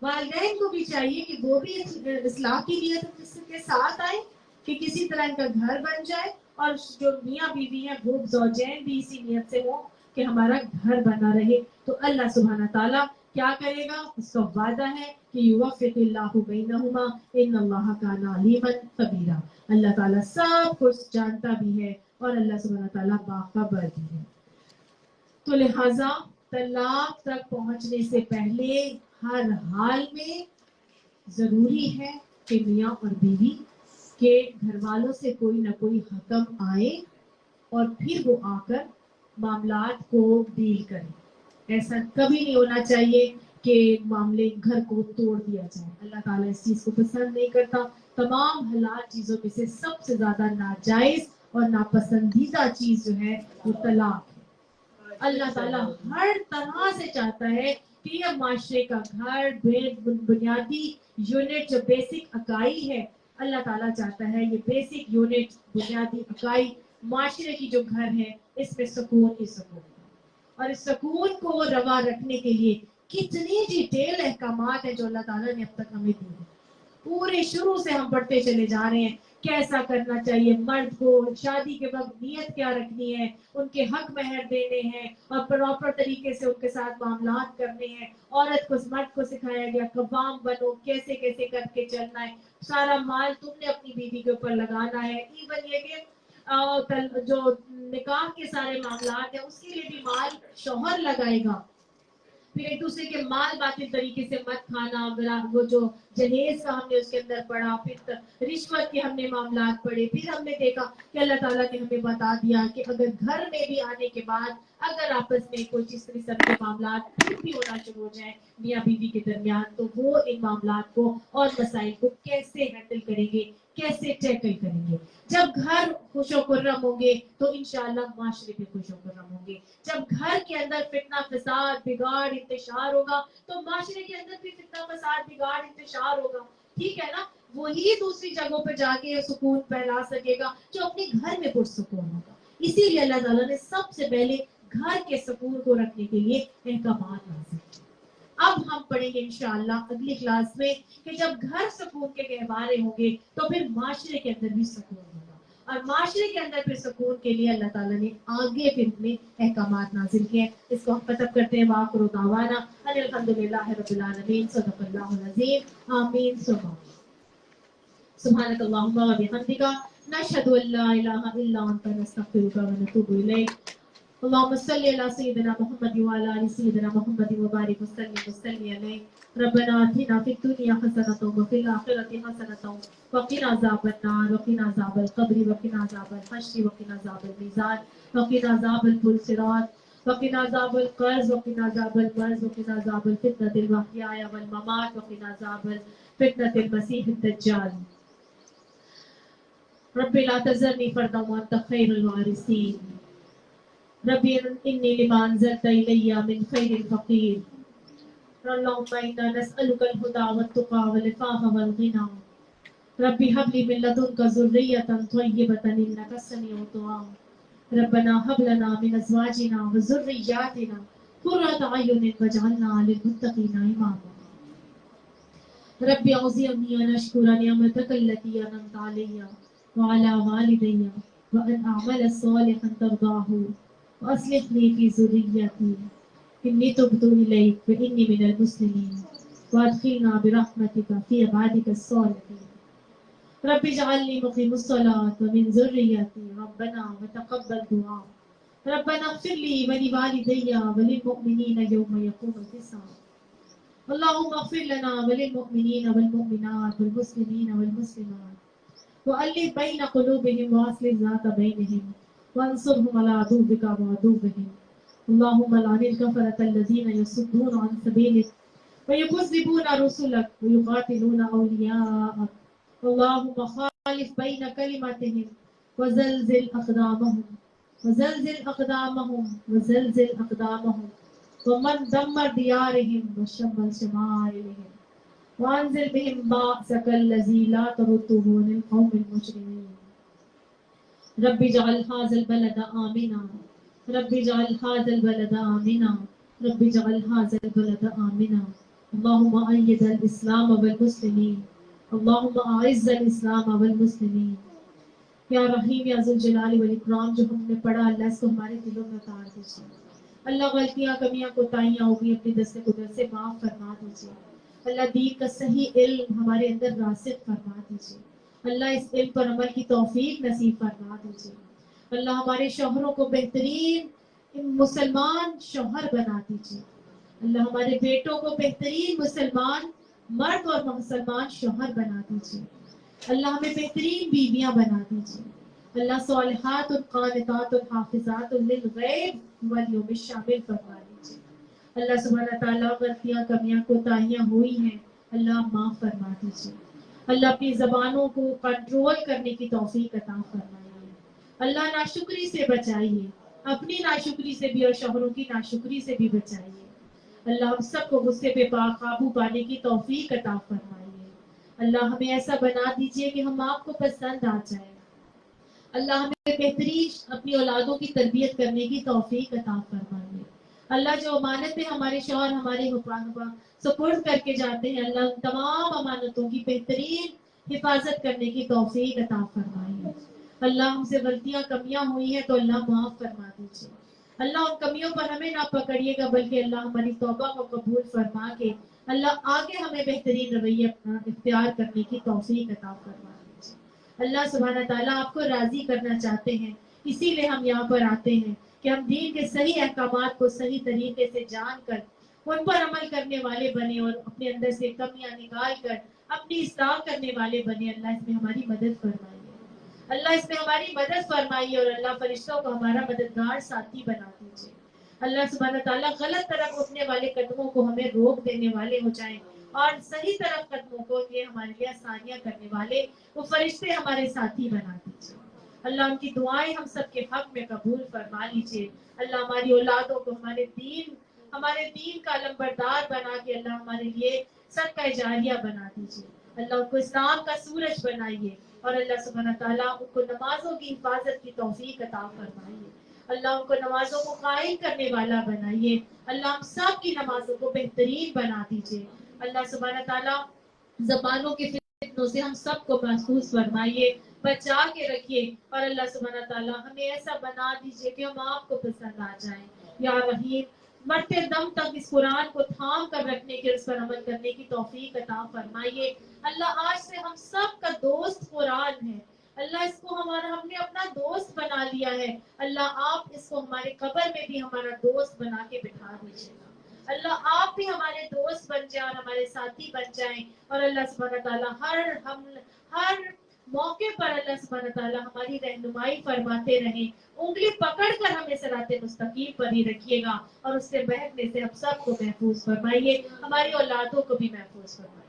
S1: والدین کو بھی چاہیے کہ وہ بھی اصلاح کی نیت کے ساتھ آئے کہ کسی طرح ان کا گھر بن جائے، اور جو میاں بیوی ہیں وہ زوجین بھی اسی نیت سے ہوں کہ ہمارا گھر بنا رہے۔ تو اللہ سبحانہ تعالیٰ کیا کرے گا، اس کا وعدہ ہے کہ یوفق اللہ بینہما ان اللہ کان علیما خبیرا، اللہ تعالیٰ سب کچھ جانتا بھی ہے اور اللہ سبحانہ تعالیٰ باخبر بھی ہے۔ تو لہٰذا طلاق تک پہنچنے سے پہلے ہر حال میں ضروری ہے کہ میاں اور بیوی کے گھر والوں سے کوئی نہ کوئی حکم آئے اور پھر وہ آ کر معاملات کو ڈیل کریں۔ ایسا کبھی نہیں ہونا چاہیے کہ معاملے گھر کو توڑ دیا جائے، اللہ تعالیٰ اس چیز کو پسند نہیں کرتا۔ تمام حلال چیزوں میں سے سب سے زیادہ ناجائز اور ناپسندیدہ چیز جو ہے وہ طلاق ہے۔ اللہ تعالیٰ ہر طرح سے چاہتا ہے کہ یہ معاشرے کا گھر، بنیادی یونٹ جو بیسک اکائی ہے، اللہ تعالیٰ چاہتا ہے یہ بیسک یونٹ، بنیادی اکائی معاشرے کی جو گھر ہے اس میں سکون ہی سکون ہے۔ اور اس سکون کو روا رکھنے کے لیے کتنی ڈیٹیل احکامات ہیں جو اللہ تعالیٰ نے اب تک ہمیں دی ہیں، پورے شروع سے ہم پڑھتے چلے جا رہے ہیں۔ کیسا کرنا چاہیے مرد کو، شادی کے وقت نیت کیا رکھنی ہے، ان کے حق مہر دینے ہیں اور پراپر طریقے سے ان کے ساتھ معاملات کرنے ہیں۔ عورت کو، مرد کو سکھایا گیا قوام بنو، کیسے کیسے کر کے چلنا ہے، سارا مال تم نے اپنی بیوی کے اوپر لگانا ہے، ایون یہ کہ جو نکاح کے سارے معاملات ہیں اس کے لیے بھی مال شوہر لگائے گا۔ پھر ایک دوسرے کے مال باطل طریقے سے مت کھانا، وہ جو جہیز کا ہم نے اس کے اندر پڑھا، پھر رشوت کے ہم نے معاملات پڑھے، پھر ہم نے دیکھا کہ اللہ تعالیٰ نے ہمیں بتا دیا کہ اگر گھر میں بھی آنے کے بعد اگر آپس میں کوئی چیز قسم کے معاملات پھر بھی ہونا شروع ہو جائیں میاں بیوی کے درمیان، تو وہ ان معاملات کو اور مسائل کو کیسے ہینڈل کریں گے، کیسے ٹیکل کریں گے۔ جب گھر خوش و خرم ہوں گے تو انشاءاللہ معاشرے بھی خوش و خرم ہوں گے۔ جب گھر کے اندر فتنہ فساد بگاڑ انتشار ہوگا تو معاشرے کے اندر بھی فتنہ فساد بگاڑ انتشار ہوگا، ٹھیک ہے نا؟ وہی دوسری جگہوں پہ جا کے سکون پھیلا سکے گا جو اپنے گھر میں پرسکون ہوگا۔ اسی لیے اللہ تعالیٰ نے سب سے پہلے گھر کے سکون کو رکھنے کے لیے احکامات نازل کیے۔ اب ہم پڑھیں گے انشاءاللہ اگلی کلاس میں کہ جب گھر سکون کے گہوارے ہوں گے تو پھر معاشرے کے اندر بھی سکون ہوگا، اور معاشرے کے اندر پھر سکون کے لیے اللہ تعالیٰ نے آگے پھر اپنے احکامات نازل کیے۔ اس کو ہم ختم کرتے ہیں وآخر دعوانا ان الحمدللہ رب العالمین، صدق اللہ العظیم، آمین ثم آمین۔ سبحانك اللهم وبحمدك نشهد ان لا اله الا انت نستغفرك ونتوب اليك۔ اللهم صل على سيدنا محمد وعلى ال سيدنا محمد وبارك وسلم عليه۔ ربنا آتنا في الدنيا حسنة وفي الآخرة حسنة وقنا عذاب النار وقنا عذاب القبر وقنا عذاب الحشر وقنا عذاب الميزان وقنا عذاب الصراط وقنا عذاب القرز وقنا عذاب المرض وقنا عذاب الفتنة المحيا والممات وقنا عذاب فتنة المسيح الدجال۔ رب لا تذرني فردا وانت خير الوارثين۔ ربي إني لما أنزلت إلي من خير فقير۔ اللهم إنا نسألك الهدى والتقى والعفاف والغنى۔ ربي هب لي من لدنك ذرية طيبة إنك السميع الدعاء۔ ربنا هب لنا من أزواجنا وذرياتنا قرة أعين واجعلنا للمتقين إماما۔ ربي أوزعني أن أشكر نعمتك التي أنعمت علي وعلى والدي وأن أعمل صالحا ترضاه وأصلح لي في ذريتي إني تبت إليك وإني من المسلمين وأدخلنا برحمتك في عبادك الصالحين۔ رب اجعلني مقيم الصلاة ومن ذريتي ربنا وتقبل دعاء۔ ربنا اغفر لي ولوالدي وللمؤمنين يوم يقوم الحساب۔ اللهم اغفر لنا وللمؤمنين والمؤمنات والمسلمين والمسلمات وألف بين قلوبهم وأصلح ذات بينهم وانصرهم على عدوك وعدوهم۔ اللهم لعن الكفرة الذين يصدون عن سبيلك ويكذبون رسلك ويقاتلون أولياءك۔ اللهم خالف بين كلمتهم وزلزل أقدامهم وزلزل أقدامهم وزلزل أقدامهم ومن دمر ديارهم وشمل شمائلهم وأنزل بهم بأسك الذي لا ترده عن القوم المجرمين۔ رب اجعل هذا البلد آمنا رب اجعل هذا البلد آمنا رب اجعل هذا البلد آمنا۔ اللهم أيد الإسلام والمسلمين اللهم أعز الإسلام والمسلمين۔ یا رحیم یا ذوالجلال والاکرام، جو ہم نے پڑھا اللہ اس کو ہمارے دلوں میں اتار دیجیے۔ اللہ غلطیاں کمیاں کوتاہیاں ہوگی اپنی دست قدرت سے معاف فرما دیجیے۔ اللہ دین کا صحیح علم ہمارے اندر راسخ فرما دیجیے۔ اللہ اس علم پر عمل کی توفیق نصیب فرما دیجیے۔ اللہ ہمارے شوہروں کو بہترین مسلمان شوہر بنا دیجیے۔ اللہ ہمارے بیٹوں کو بہترین مسلمان مرد اور مسلمان شوہر بنا دیجیے۔ اللہ ہمیں بہترین بیویاں بنا دیجیے۔ اللہ صالحات قانتات حافظات للغیب والیوم شامل فرما دیجیے۔ اللہ سبحانہ تعالیٰ غلطیاں کمیاں کوتاہیاں ہوئی ہیں اللہ معاف فرما دیجیے۔ اللہ اپنی زبانوں کو کنٹرول کرنے کی توفیق عطا فرمائیے۔ اللہ ناشکری سے بچائیے، اپنی ناشکری سے بھی اور شوہروں کی ناشکری سے بھی بچائیے۔ اللہ ہم سب کو غصے پہ قابو پانے کی توفیق عطا فرمائیے۔ اللہ ہمیں ایسا بنا دیجئے کہ ہم آپ کو پسند آ جائیں۔ اللہ ہمیں بہترین اپنی اولادوں کی تربیت کرنے کی توفیق عطا فرمائیے۔ اللہ جو امانتیں ہمارے شوہر ہمارے سپرد کر کے جاتے ہیں، اللہ ان تمام امانتوں کی بہترین حفاظت کرنے کی توفیق عطا فرمائیے۔ اللہ ہم سے غلطیاں کمیاں ہوئی ہیں تو اللہ معاف فرما دیجیے۔ اللہ ان کمیوں پر ہمیں نہ پکڑیے گا بلکہ اللہ ہماری توبہ کو قبول فرما کے اللہ آگے ہمیں بہترین رویہ اختیار کرنے کی توفیق عطا فرما دیجیے۔ اللہ سبحانہ تعالیٰ آپ کو راضی کرنا چاہتے ہیں، اسی لیے ہم یہاں پر آتے ہیں کہ ہم دین کے صحیح احکامات کو صحیح طریقے سے جان کر ان پر عمل کرنے والے بنے اور اپنے اندر سے کمیاں نکال کر اپنی اصلاح کرنے والے بنے۔ اللہ اس میں ہماری مدد فرمائیے، اللہ اس میں ہماری مدد فرمائیے، اور اللہ فرشتوں کو ہمارا مددگار ساتھی بنا دیجیے۔ اللہ سبحانہ تعالیٰ غلط طرف اٹھنے والے قدموں کو ہمیں روک دینے والے ہو جائیں، اور صحیح طرف قدموں کو یہ ہمارے لیے آسانیاں کرنے والے وہ فرشتے ہمارے ساتھی بنا دیجیے۔ اللہ ان کی دعائیں ہم سب کے حق میں قبول فرما لیجیے۔ اللہ ہماری اولادوں کو ہمارے دین کا علمبردار بنا کے اللہ ہمارے لیے صدقہ جاریہ بنا دیجیے۔ اللہ ان کو اسلام کا سورج بنائیے، اور اللہ سبحانہ تعالیٰ ان کو نمازوں کی حفاظت کی توفیق عطا فرمائیے۔ اللہ ان کو نمازوں کو قائم کرنے والا بنائیے. اللہ ہم سب کی نمازوں کو بہترین بنا دیجیے. اللہ سبحانہ تعالیٰ زبانوں کے فتنوں سے ہم سب کو محفوظ فرمائیے, بچا کے رکھیے, اور اللہ سبحانہ تعالیٰ ہمیں ایسا بنا دیجیے کہ ہم آپ کو پسند آ جائیں. یا رحیم, مرتے دم تک اس قرآن کو تھام کر رکھنے کے, اس پر عمل کرنے کی توفیق عطا فرمائیے. اللہ آج سے ہم سب کا دوست قرآن ہے. اللہ اس کو ہم نے اپنا دوست بنا لیا ہے. اللہ آپ اس کو ہمارے قبر میں بھی ہمارا دوست بنا کے بٹھا دیجیے گا. اللہ آپ بھی ہمارے دوست بن جائیں اور ہمارے ساتھی بن جائیں. اور اللہ سبحانہ تعالیٰ ہر موقع پر اللہ سبحانہ تعالیٰ ہماری رہنمائی فرماتے رہیں. انگلی پکڑ کر ہمیں صراط مستقیم پر ہی رکھیے گا, اور اس سے بہکنے سے ہم سب کو محفوظ فرمائیے, ہماری اولادوں کو بھی محفوظ فرمائیے.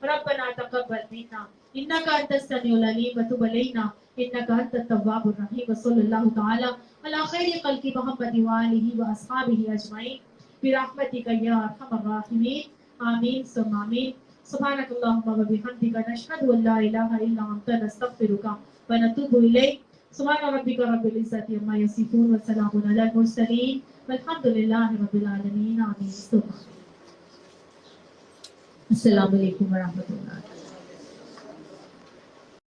S1: ربنا تقبل منا انك انت السميع العليم وتب علينا انك انت التواب الرحيم. وصلى الله تعالى على خير خلق محمد واله واصحابه اجمعين برحمتك يا ارحم الراحمين. آمين ثم آمين. سبحانك اللهم وبحمدك نشهد ان لا اله الا انت نستغفرك ونتوب اليك. سبحان ربك رب العزة عما يصفون وسلام على المرسلين والحمد لله رب العالمين. آمين. السلام علیکم ورحمۃ اللہ.